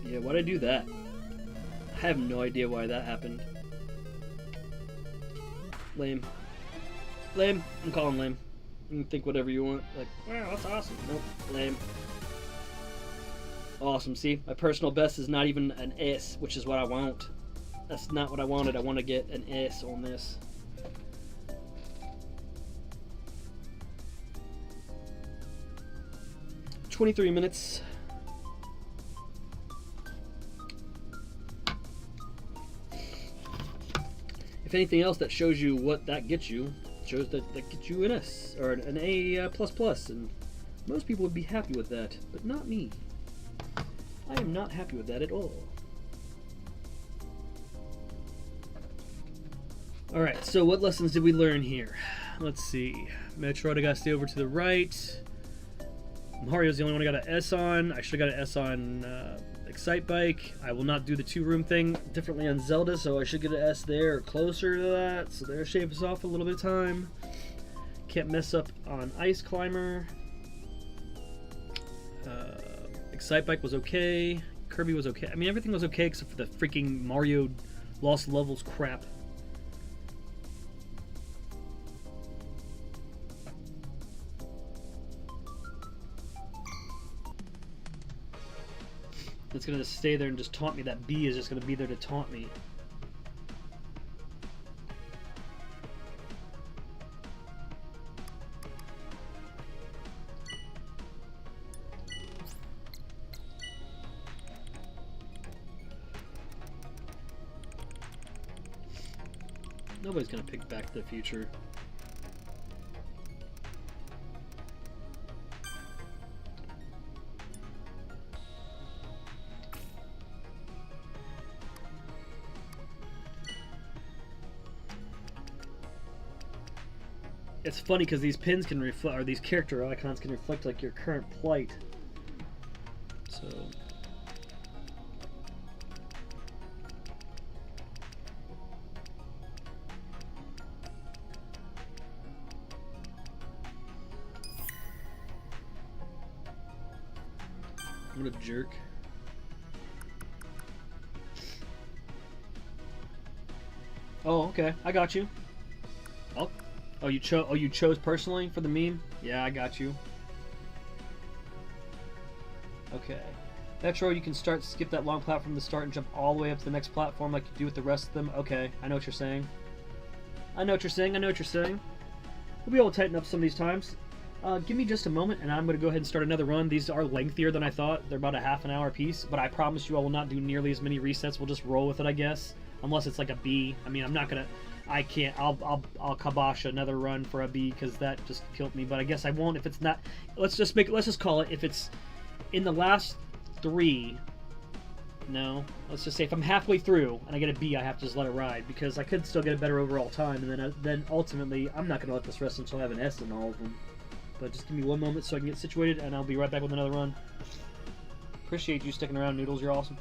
Yeah, why'd I do that? I have no idea why that happened. Lame. Lame. I'm calling lame. You can think whatever you want. Like, wow, that's awesome. Nope. Lame. Awesome. See, my personal best is not even an S, which is what I want. That's not what I wanted. I want to get an S on this. $23 minutes. If anything else, that shows you what that gets you. Shows that gets you an S or an A++, and most people would be happy with that, but not me. I am not happy with that at all. Alright, so what lessons did we learn here? Let's see. Metroid, I gotta stay over to the right. Mario's the only one I got an S on. I should have got an S on Excite Bike. I will not do the 2-room thing differently on Zelda, so I should get an S there or closer to that. So there shaves off a little bit of time. Can't mess up on Ice Climber. Excite Bike was okay. Kirby was okay. I mean, everything was okay except for the freaking Mario Lost Levels crap. It's going to stay there and just taunt me. That bee is just going to be there to taunt me. Nobody's going to pick Back to the Future. It's funny because these pins can reflect, or these character icons can reflect like your current plight. So. What a jerk. Oh, okay. I got you. Oh, you chose personally for the meme? Yeah, I got you. Okay. Next row, you can skip that long platform to start and jump all the way up to the next platform like you do with the rest of them. Okay, I know what you're saying. I know what you're saying. We'll be able to tighten up some of these times. Give me just a moment, and I'm going to go ahead and start another run. These are lengthier than I thought. They're about a half an hour piece, but I promise you I will not do nearly as many resets. We'll just roll with it, I guess. Unless it's like a B. I mean, I'm not gonna. I can't. I'll kibosh another run for a B because that just killed me. But I guess I won't if it's not. Let's just call it if it's in the last 3. No, let's just say if I'm halfway through and I get a B, I have to just let it ride because I could still get a better overall time, and then ultimately I'm not gonna let this rest until I have an S in all of them. But just give me one moment so I can get situated, and I'll be right back with another run. Appreciate you sticking around, Noodles. You're awesome.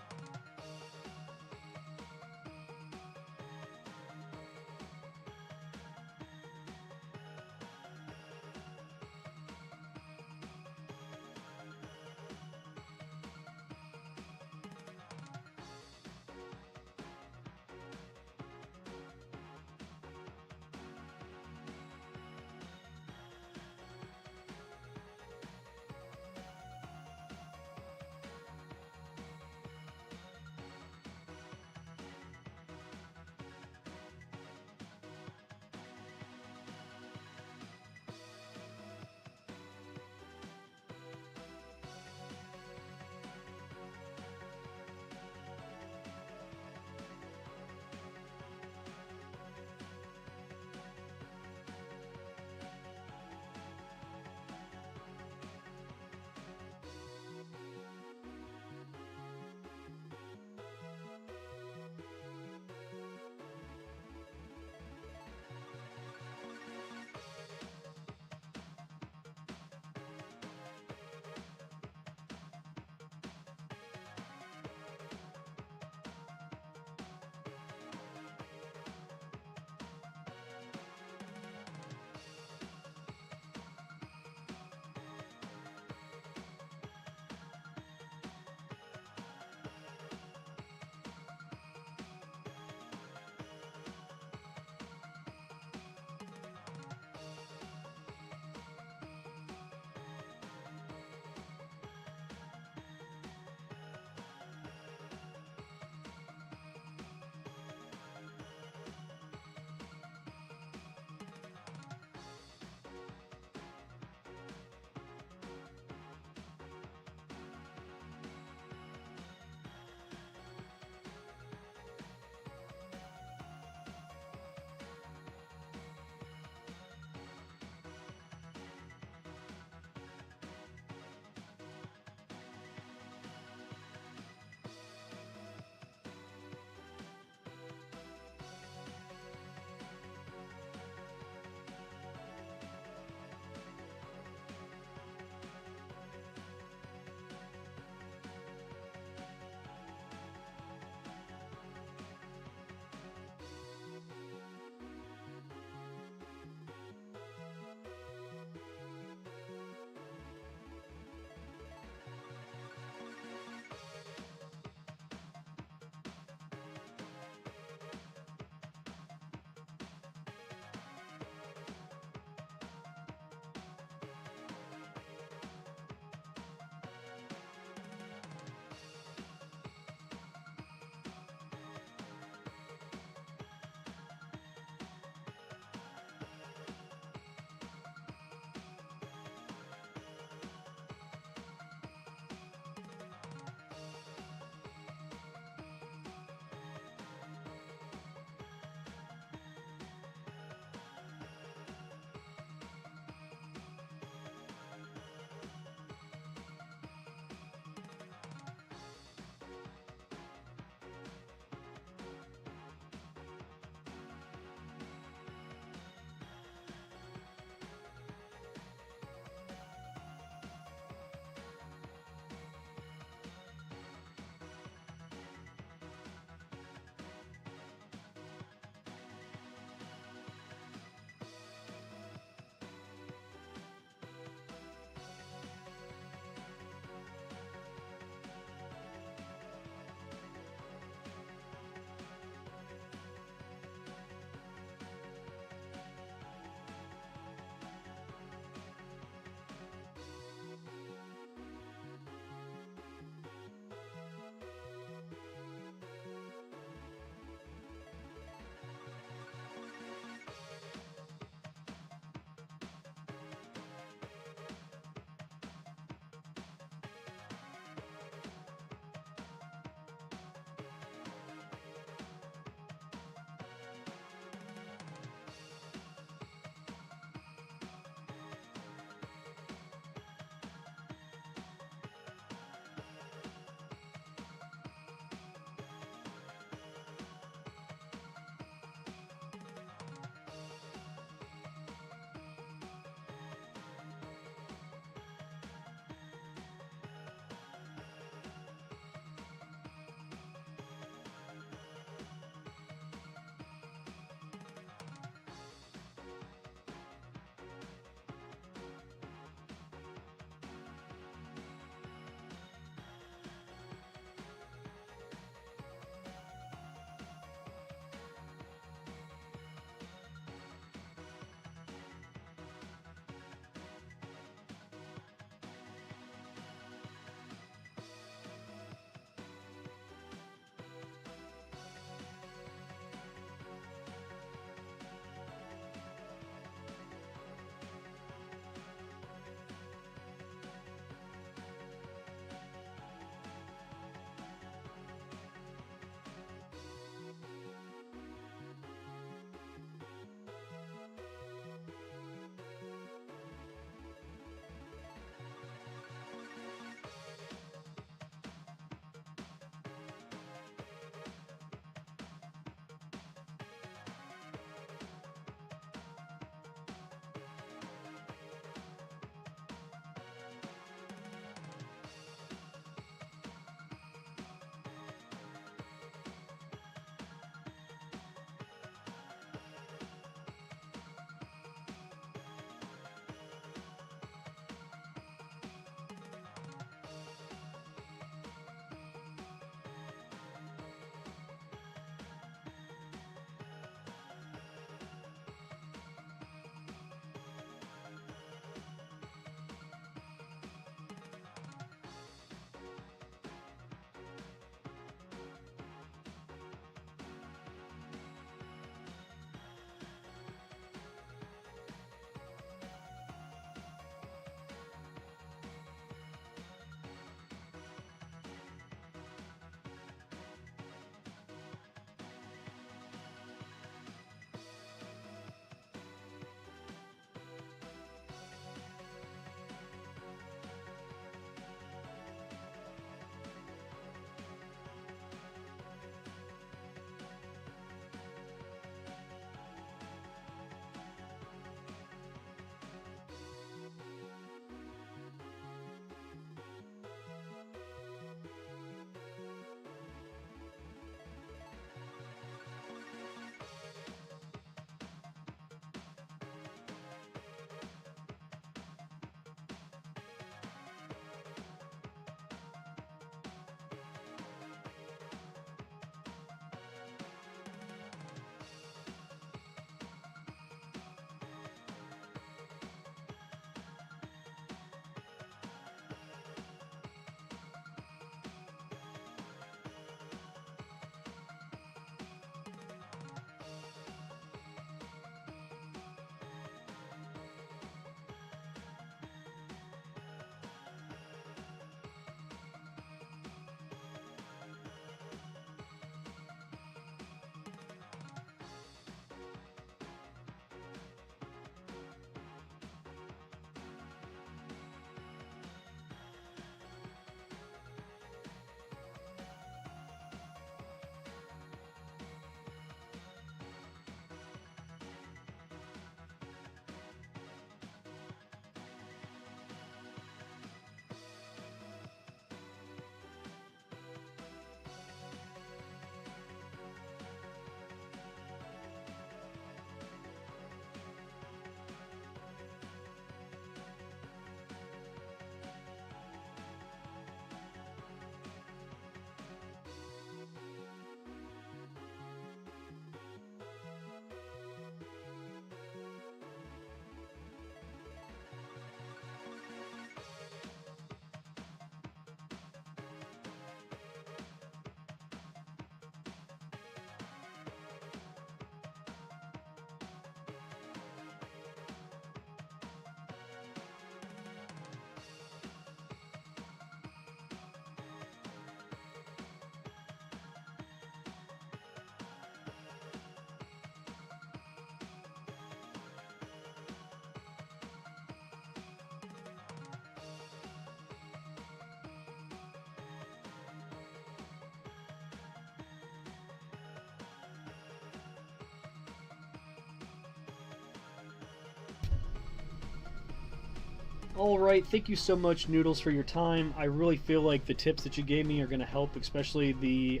All right, thank you so much, Noodles, for your time. I really feel like the tips that you gave me are going to help, especially the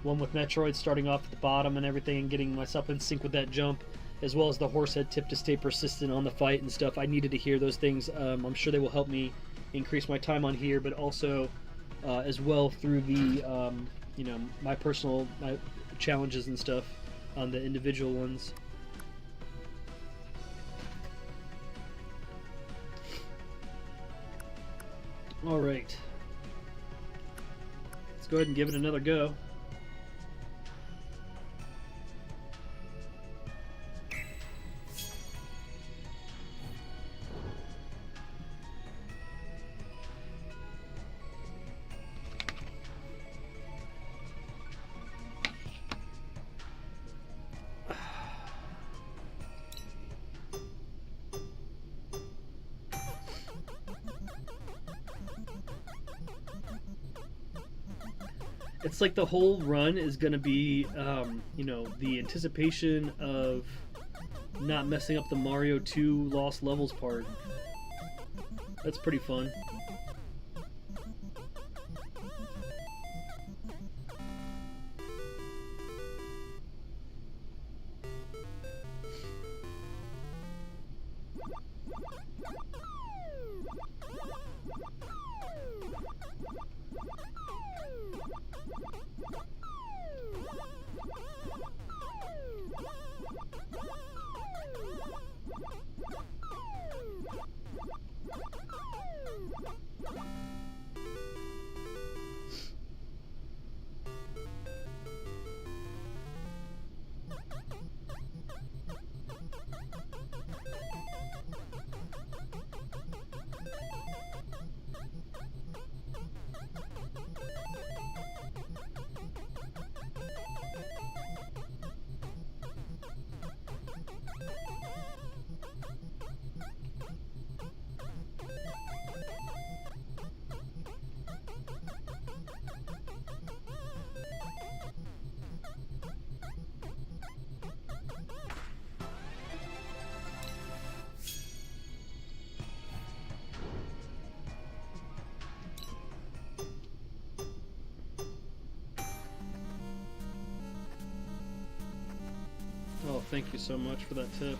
one with Metroid, starting off at the bottom and everything, and getting myself in sync with that jump, as well as the horsehead tip to stay persistent on the fight and stuff. I needed to hear those things. I'm sure they will help me increase my time on here, but also as well through the my personal challenges and stuff on the individual ones. All right, let's go ahead and give it another go. It's like the whole run is going to be, the anticipation of not messing up the Mario 2 Lost Levels part. That's pretty fun. Oh, thank you so much for that tip.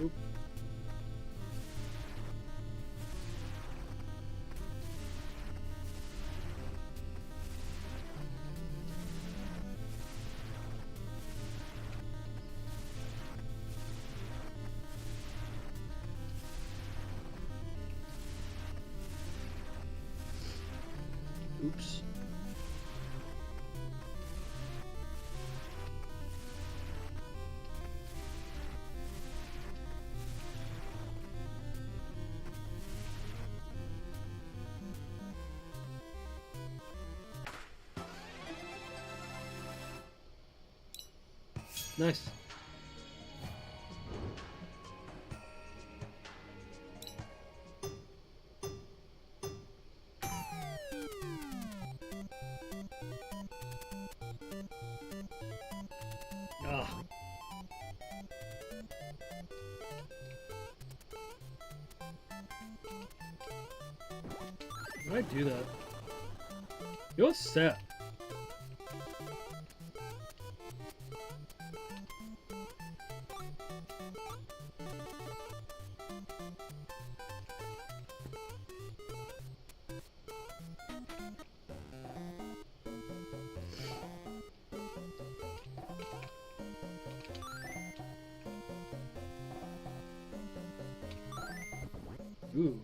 Oop. Oops. Nice. Ah. Why did I do that? Yo, what's that? Ooh.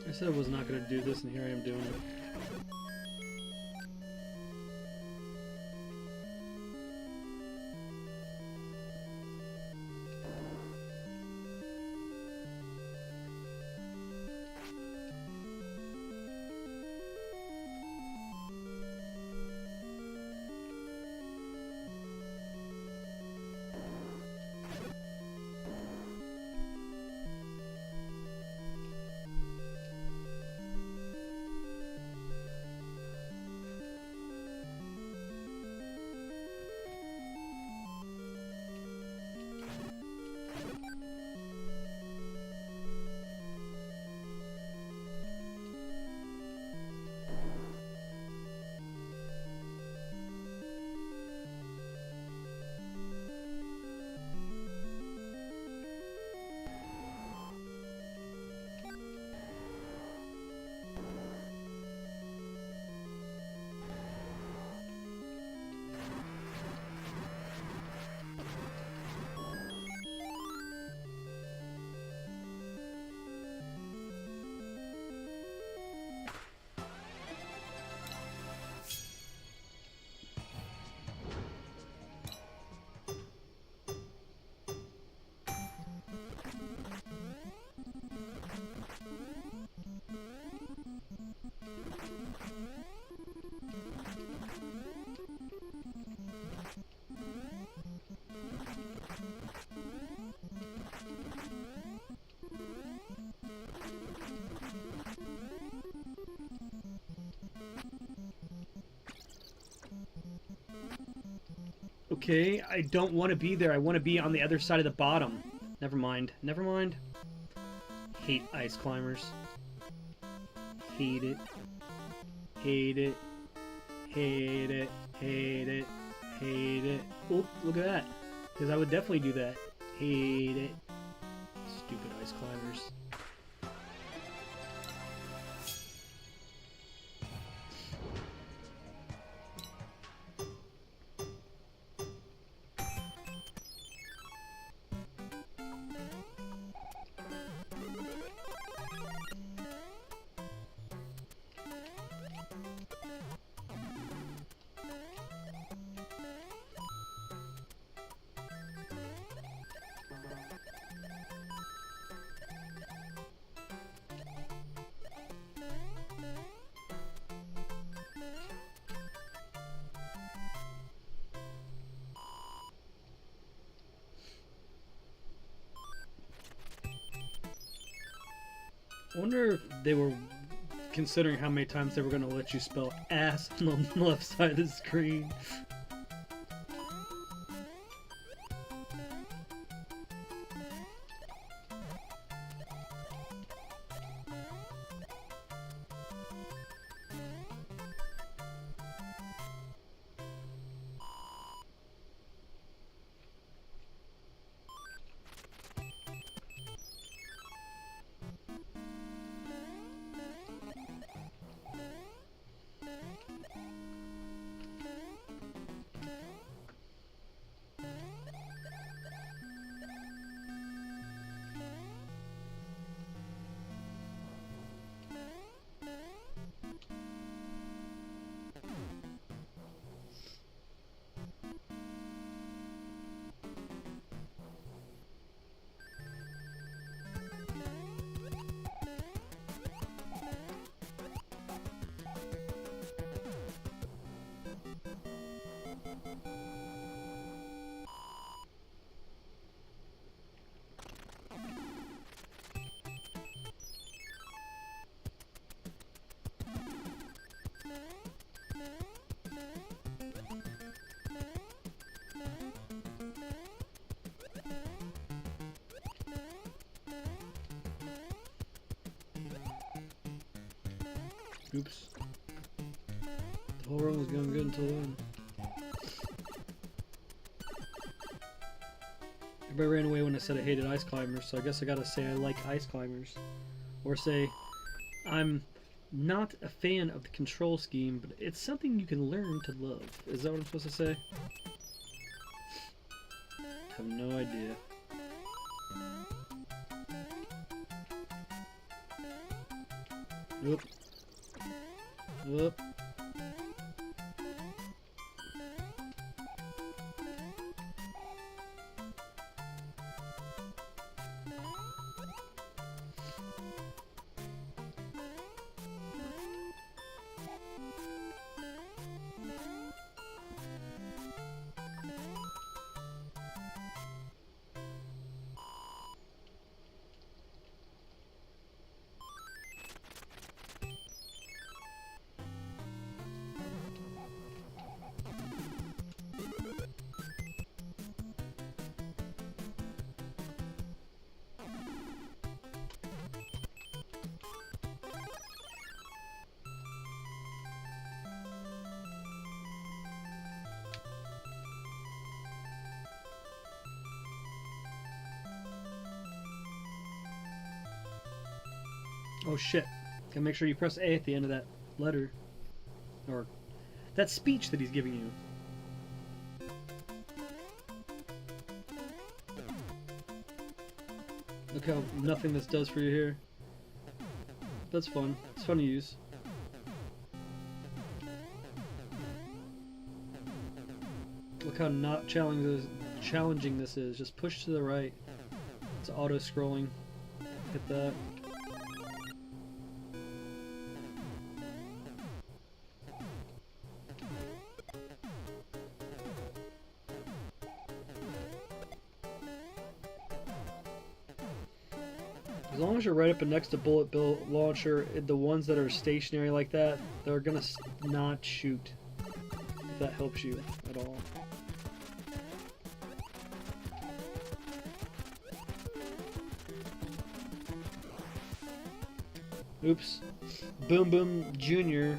I said I was not going to do this, and here I am doing it. Okay, I don't want to be there. I want to be on the other side of the bottom. Never mind. Never mind. Hate ice climbers. Hate it. Hate it. Hate it. Hate it. Hate it. Oh, look at that. Because I would definitely do that. Hate it. Stupid ice climbers. I wonder if they were considering how many times they were going to let you spell ass on the left side of the screen. Oops. The whole run was going good until then. Everybody ran away when I said I hated ice climbers, so I guess I gotta say I like ice climbers. Or say, I'm not a fan of the control scheme, but it's something you can learn to love. Is that what I'm supposed to say? I have no idea. Oop. Oop. Oh shit. Gotta make sure you press A at the end of that letter. Or that speech that he's giving you. Look how nothing this does for you here. That's fun. It's fun to use. Look how not challenging this is. Just push to the right. It's auto-scrolling. Hit that. As long as you're right up next to bullet bill launcher, the ones that are stationary like that, they're gonna not shoot. If that helps you at all. Oops. Boom Boom Jr.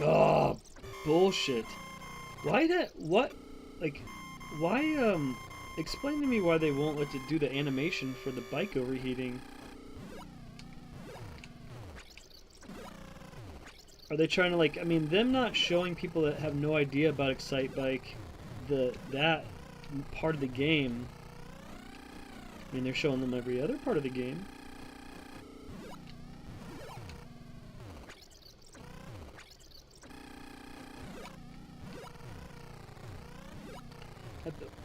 Oh, bullshit. Why that? What? Like, why, explain to me why they won't let you do the animation for the bike overheating. Are they trying to, like, I mean, them not showing people that have no idea about Excite Bike, that part of the game, I mean, they're showing them every other part of the game.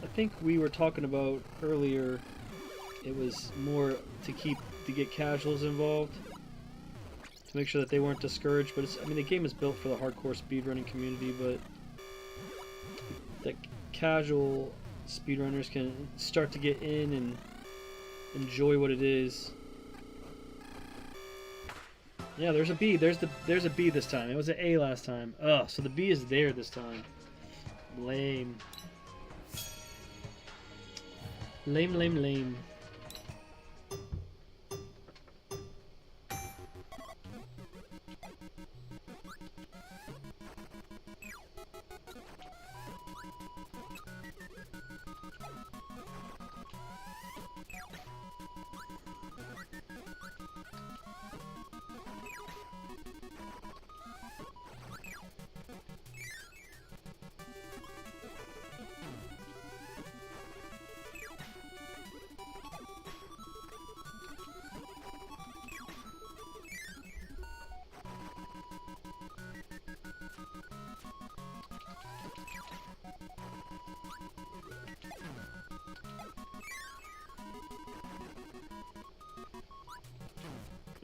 I think we were talking about earlier, it was more to get casuals involved, to make sure that they weren't discouraged, but it's, I mean, the game is built for the hardcore speedrunning community, but the casual speedrunners can start to get in and enjoy what it is. Yeah, there's a B. There's a B this time. It was an A last time. Ugh, so the B is there this time. Lame. Lame, lame, lame.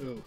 Oh.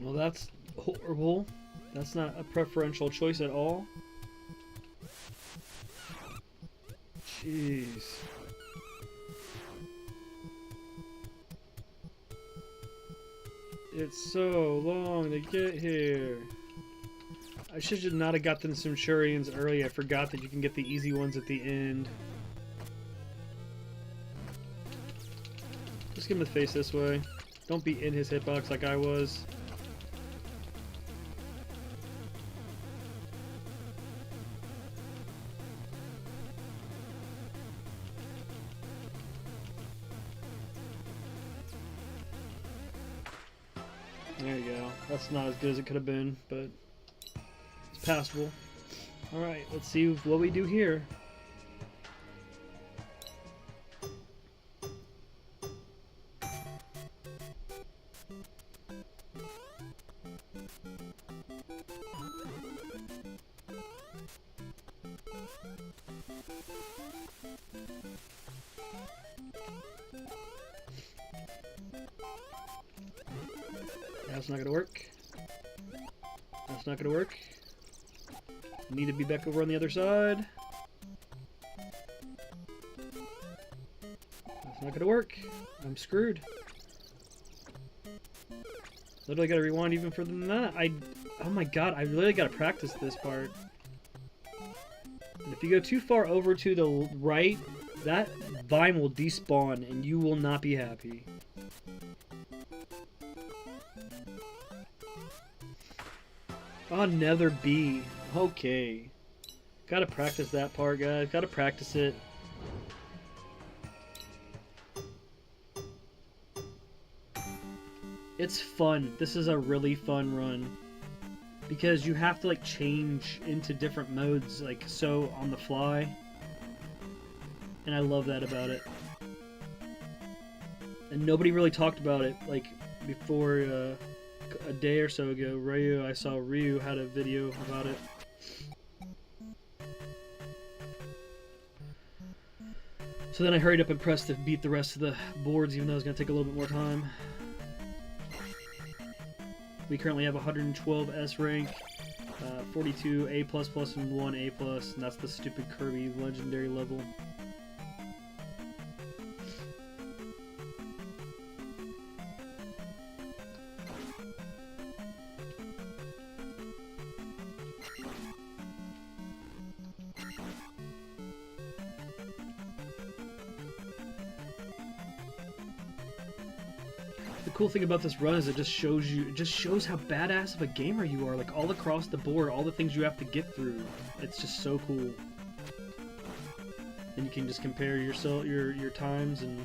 Well, that's horrible. That's not a preferential choice at all. Jeez. It's so long to get here. I should not have got the Centurions early. I forgot that you can get the easy ones at the end. Just give him the face this way. Don't be in his hitbox like I was. There you go. That's not as good as it could have been, but it's passable. Alright, let's see what we do here. That's not gonna work. That's not gonna work. Need to be back over on the other side. That's not gonna work. I'm screwed. Literally gotta rewind even further than that. Oh my god, I literally gotta practice this part. If you go too far over to the right, that vine will despawn and you will not be happy. Oh, Nether bee. Okay. Gotta practice that part, guys. Gotta practice it. It's fun. This is a really fun run. Because you have to, like, change into different modes, like, so on the fly. And I love that about it. And nobody really talked about it, like, before a day or so ago. I saw Ryu had a video about it. So then I hurried up and pressed to beat the rest of the boards, even though it was going to take a little bit more time. We currently have 112 S rank, 42 A++, and 1 A+, and that's the stupid Kirby legendary level. The cool thing about this run is it just shows how badass of a gamer you are, like all across the board, all the things you have to get through. It's just so cool. And you can just compare your times, and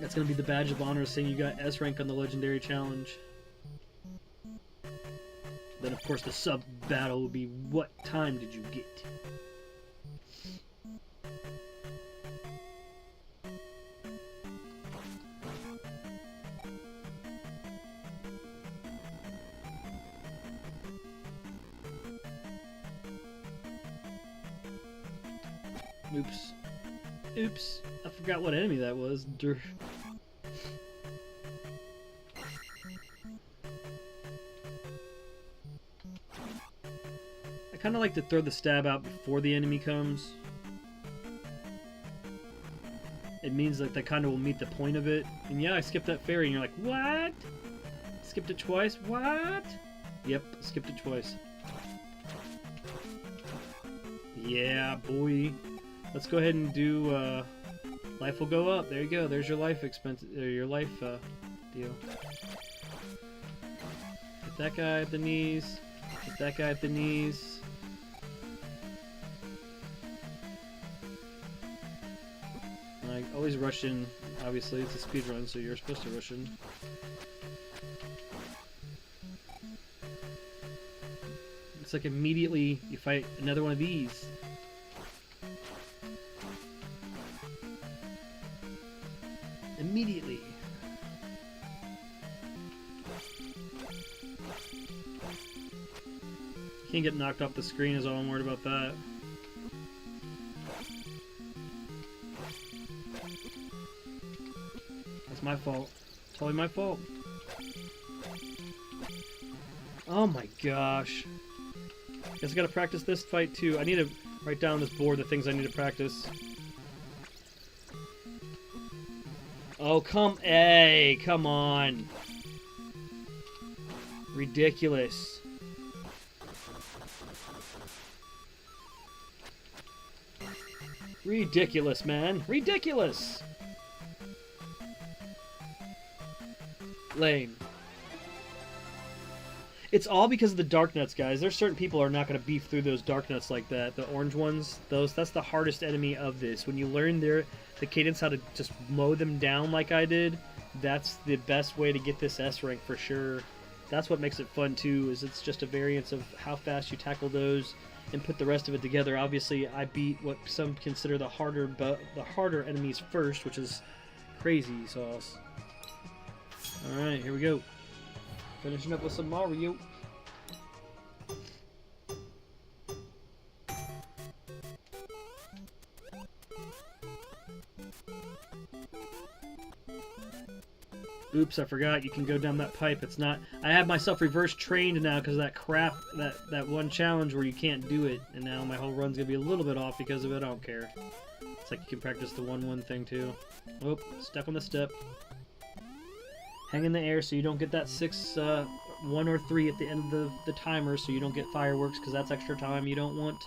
that's gonna be the badge of honor, saying you got S rank on the legendary challenge. Then of course the sub battle will be, what time did you get? Oops. Oops. I forgot what enemy that was. I kind of like to throw the stab out before the enemy comes. It means that they kind of will meet the point of it. And yeah, I skipped that fairy, and you're like, what? Skipped it twice? What? Yep, skipped it twice. Yeah, boy. Let's go ahead and do, life will go up. There you go. There's your life expense, or your life, deal. Hit that guy at the knees. Hit that guy at the knees. And I always rush in, obviously. It's a speed run, so you're supposed to rush in. It's like immediately you fight another one of these. Immediately. Can't get knocked off the screen is all I'm worried about that. That's my fault. Totally my fault. Oh my gosh. Guess I gotta practice this fight too. I need to write down on this board the things I need to practice. Oh, come on. Ridiculous. Ridiculous, man. Ridiculous. Lame. It's all because of the dark nuts, guys. There's certain people who are not going to beef through those dark nuts like that. The orange ones, that's the hardest enemy of this. When you learn the cadence, how to just mow them down like I did, that's the best way to get this S rank for sure. That's what makes it fun too, is it's just a variance of how fast you tackle those and put the rest of it together. Obviously, I beat what some consider the harder enemies first, which is crazy sauce. All right, here we go. Finishing up with some Mario. Oops, I forgot you can go down that pipe. It's not... I have myself reverse trained now because of that crap, that one challenge where you can't do it. And now my whole run's going to be a little bit off because of it. I don't care. It's like you can practice the 1-1 thing too. Oh, stuck on the step. Hang in the air so you don't get that 6 1 or 3 at the end of the timer so you don't get fireworks, because that's extra time you don't want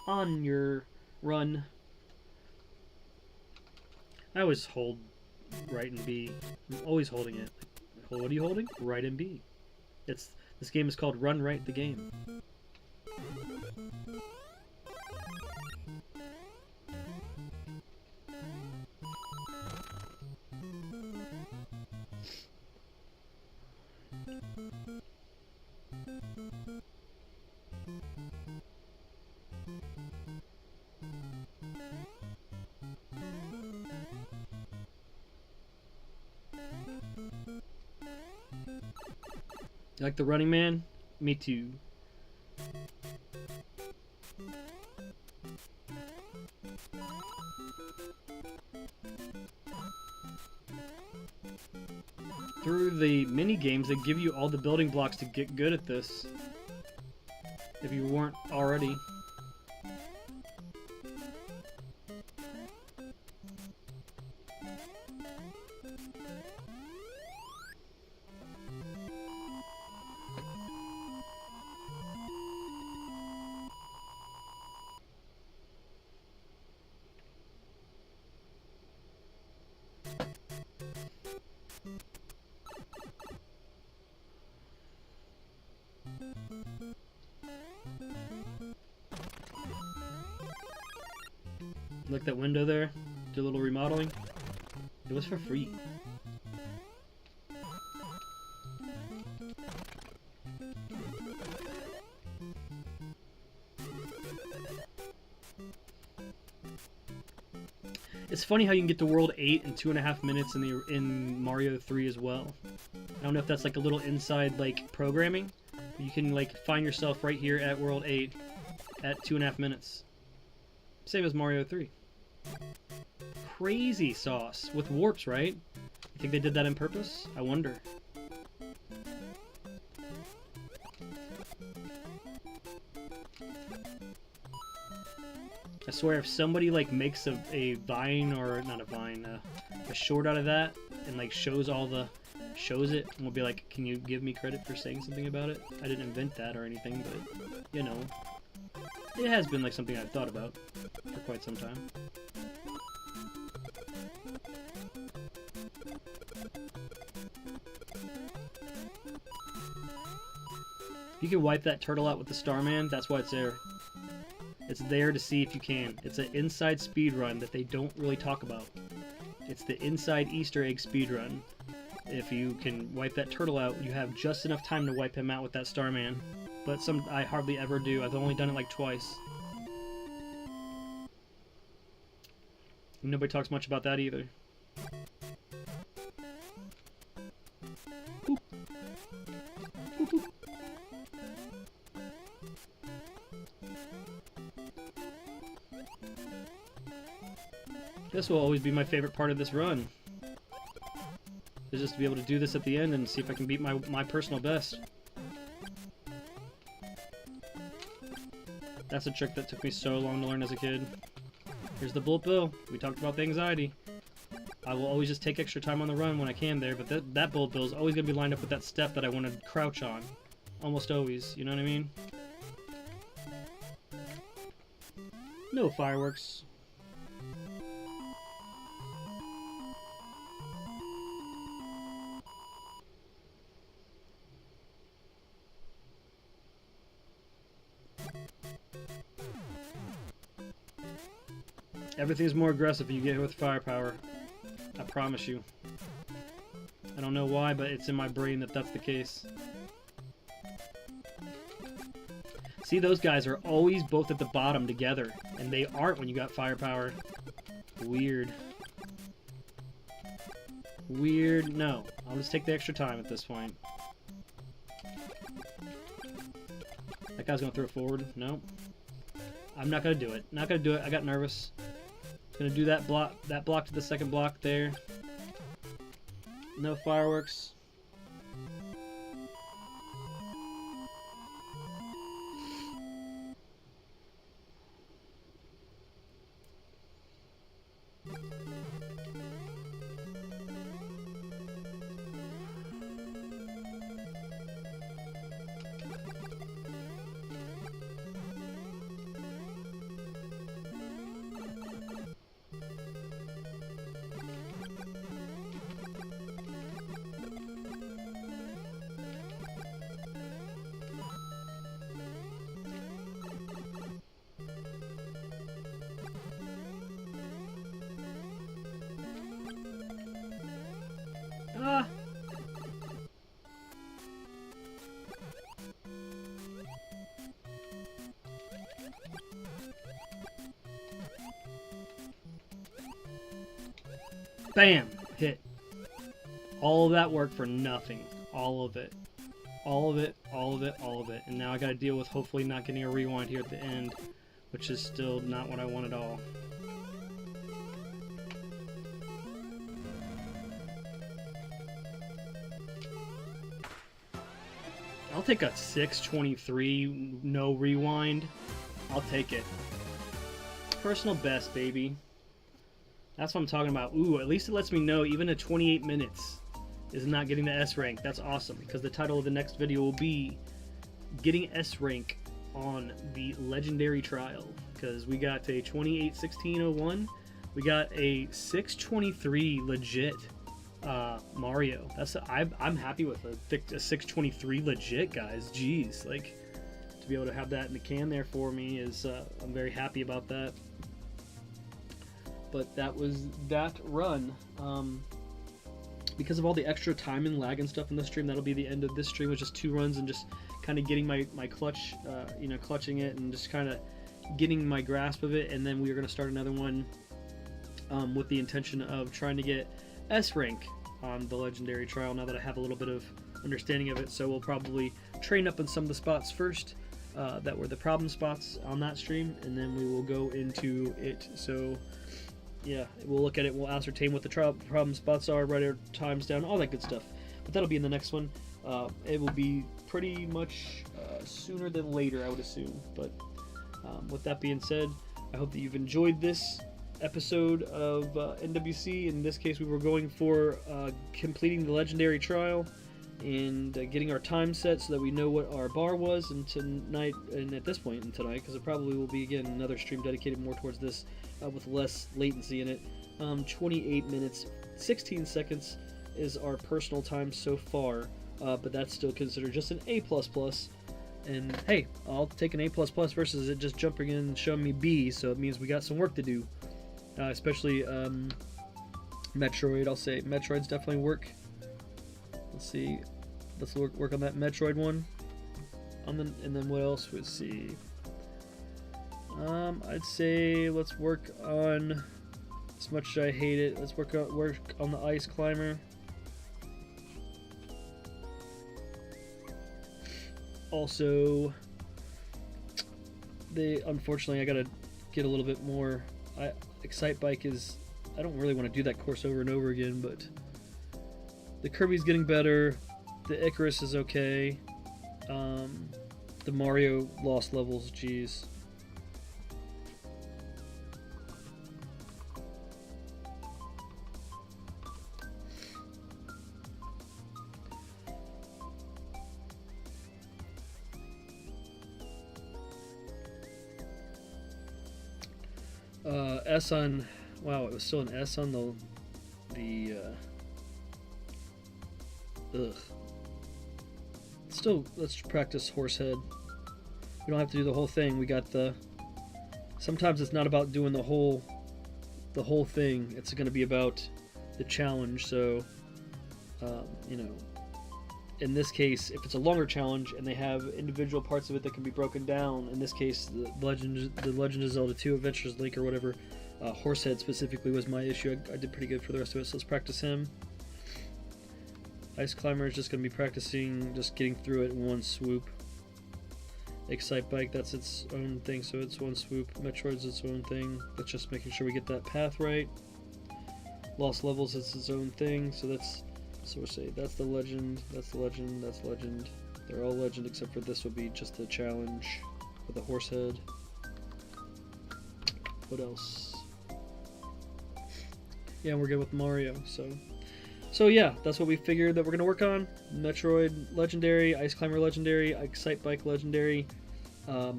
on your run. I always hold right and B. I'm always holding it. What are you holding? Right and B. This game is called Run Right the Game. You like the Running Man? Me too. Through the mini games, they give you all the building blocks to get good at this. If you weren't already. Like that window there? Do a little remodeling? It was for free. It's funny how you can get to World 8 in 2.5 minutes in Mario 3 as well. I don't know if that's like a little inside like programming. But you can like find yourself right here at World 8 at 2.5 minutes. Same as Mario 3. Crazy sauce with warps, right? You think they did that on purpose? I wonder. I swear, if somebody like makes a vine, or not a vine, a short out of that, and like shows it, and we'll be like, can you give me credit for saying something about it? I didn't invent that or anything, but you know, it has been like something I've thought about for quite some time. You can wipe that turtle out with the Starman. That's why it's there. It's there to see if you can. It's an inside speedrun that they don't really talk about. It's the inside Easter egg speedrun. If you can wipe that turtle out, you have just enough time to wipe him out with that Starman. But I hardly ever do. I've only done it like twice. Nobody talks much about that either. Boop. Boop, boop. This will always be my favorite part of this run. Is just to be able to do this at the end and see if I can beat my personal best. That's a trick that took me so long to learn as a kid. Here's the bullet bill. We talked about the anxiety. I will always just take extra time on the run when I can there, but that bullet bill is always going to be lined up with that step that I want to crouch on. Almost always, you know what I mean? No fireworks. Everything's more aggressive if you get hit with firepower. I promise you. I don't know why, but it's in my brain that that's the case. See, those guys are always both at the bottom together, and they aren't when you got firepower. Weird. Weird. No. I'll just take the extra time at this point. That guy's gonna throw it forward. No. I'm not gonna do it. Not gonna do it. I got nervous. Gonna do that block to the second block there. No fireworks. Bam! Hit. All of that work for nothing. All of it. All of it, all of it, all of it. And now I gotta deal with hopefully not getting a rewind here at the end, which is still not what I want at all. I'll take a 623, no rewind. I'll take it. Personal best, baby. That's what I'm talking about. Ooh, at least it lets me know even at 28 minutes is not getting the S rank. That's awesome, because the title of the next video will be getting S rank on the legendary trial, because we got a 28-16-01. We got a 623 legit Mario. I'm happy with a 623 legit, guys. Jeez, like, to be able to have that in the can there for me is I'm very happy about that. But that was that run. Because of all the extra time and lag and stuff in the stream, that'll be the end of this stream with just 2 runs and just kind of getting my clutch, clutching it and just kind of getting my grasp of it. And then we are going to start another one with the intention of trying to get S rank on the legendary trial now that I have a little bit of understanding of it. So we'll probably train up on some of the spots first that were the problem spots on that stream, and then we will go into it. So yeah, we'll look at it, we'll ascertain what the problem spots are, write our times down, all that good stuff. But that'll be in the next one. It will be pretty much sooner than later, I would assume. But with that being said, I hope that you've enjoyed this episode of NWC. In this case, we were going for completing the legendary trial and getting our time set so that we know what our bar was. And tonight, and at this point in tonight, because it probably will be again another stream dedicated more towards this with less latency in it, 28 minutes 16 seconds is our personal time so far, but that's still considered just an A++. And hey, I'll take an A++ versus it just jumping in and showing me B, so it means we got some work to do. Especially Metroid, I'll say Metroid's definitely work. Let's see, let's work on that Metroid one. And then what else would see? I'd say let's work on, as much as I hate it, let's work on the Ice Climber. Also, unfortunately I gotta get a little bit more. Excite Bike is, I don't really want to do that course over and over again, but the Kirby's getting better, the Icarus is okay, the Mario lost levels, geez. S on, wow, it was still an S on ugh. Still, let's practice Horsehead. We don't have to do the whole thing. We got sometimes it's not about doing the whole thing. It's going to be about the challenge. So, in this case, if it's a longer challenge and they have individual parts of it that can be broken down, in this case, the Legend of Zelda 2 Adventures Link or whatever, Horsehead specifically was my issue. I did pretty good for the rest of it, so let's practice him. Ice Climber is just going to be practicing just getting through it in one swoop. Excite Bike, that's its own thing, so it's one swoop. Metroid's its own thing. That's just making sure we get that path right. Lost Levels is its own thing, so we'll say that's the legend, that's the legend, that's legend. They're all legend except for this will be just a challenge with the Horsehead. What else? Yeah, we're good with Mario, so yeah, that's what we figured that we're going to work on. Metroid Legendary, Ice Climber Legendary, Excite Bike Legendary,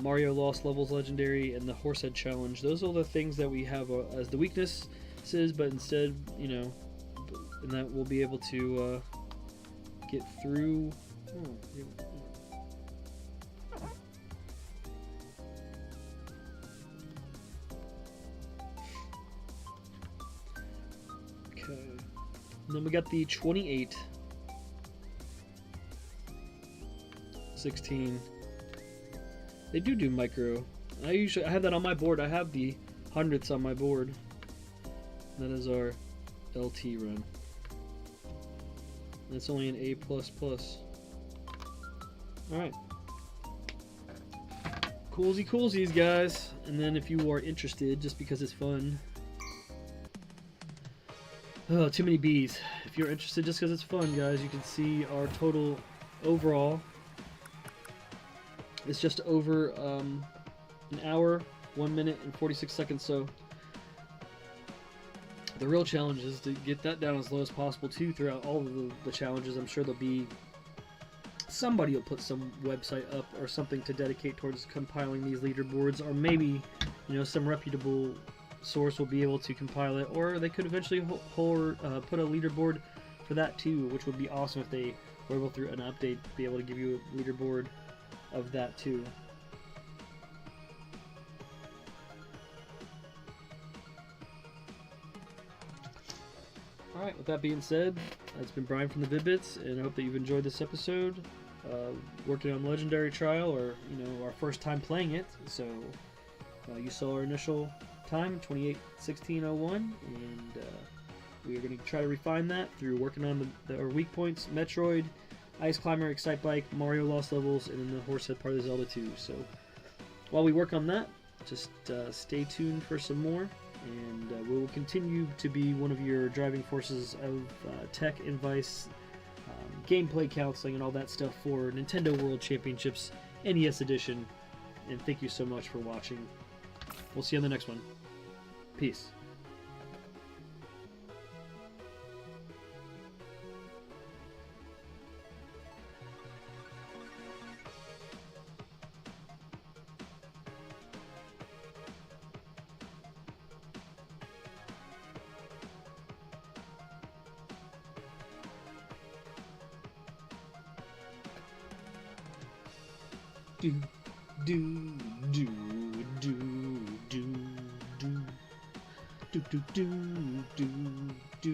Mario Lost Levels Legendary, and the Horsehead Challenge. Those are the things that we have as the weaknesses, but instead, and that we'll be able to get through. And then we got the 28, 16. They do micro. I have that on my board. I have the hundredths on my board. That is our LT run. That's only an A++. Alright. Coolsy coolsies, guys. And then if you are interested, just because it's fun. Oh, too many B's. If you're interested just because it's fun, guys, you can see our total overall. It's just over an hour, 1 minute, and 46 seconds. So the real challenge is to get that down as low as possible, too, throughout all of the challenges. I'm sure there'll be... somebody will put some website up or something to dedicate towards compiling these leaderboards, or maybe, you know, some reputable source will be able to compile it, or they could eventually put a leaderboard for that too, which would be awesome if they were able, through an update, be able to give you a leaderboard of that too. Alright, with that being said, it's been Brian from the Vid-Bits, and I hope that you've enjoyed this episode. Working on Legendary Trial, or, you know, our first time playing it. So you saw our initial time, 28:16:01, and we are going to try to refine that through working on our weak points: Metroid, Ice Climber, Excite Bike, Mario Lost Levels, and then the Horsehead part of Zelda 2. So while we work on that, just stay tuned for some more, and we will continue to be one of your driving forces of tech advice, gameplay counseling, and all that stuff for Nintendo World Championships NES Edition. And thank you so much for watching. We'll see you on the next one. Peace. Do do do do do do do do do do do.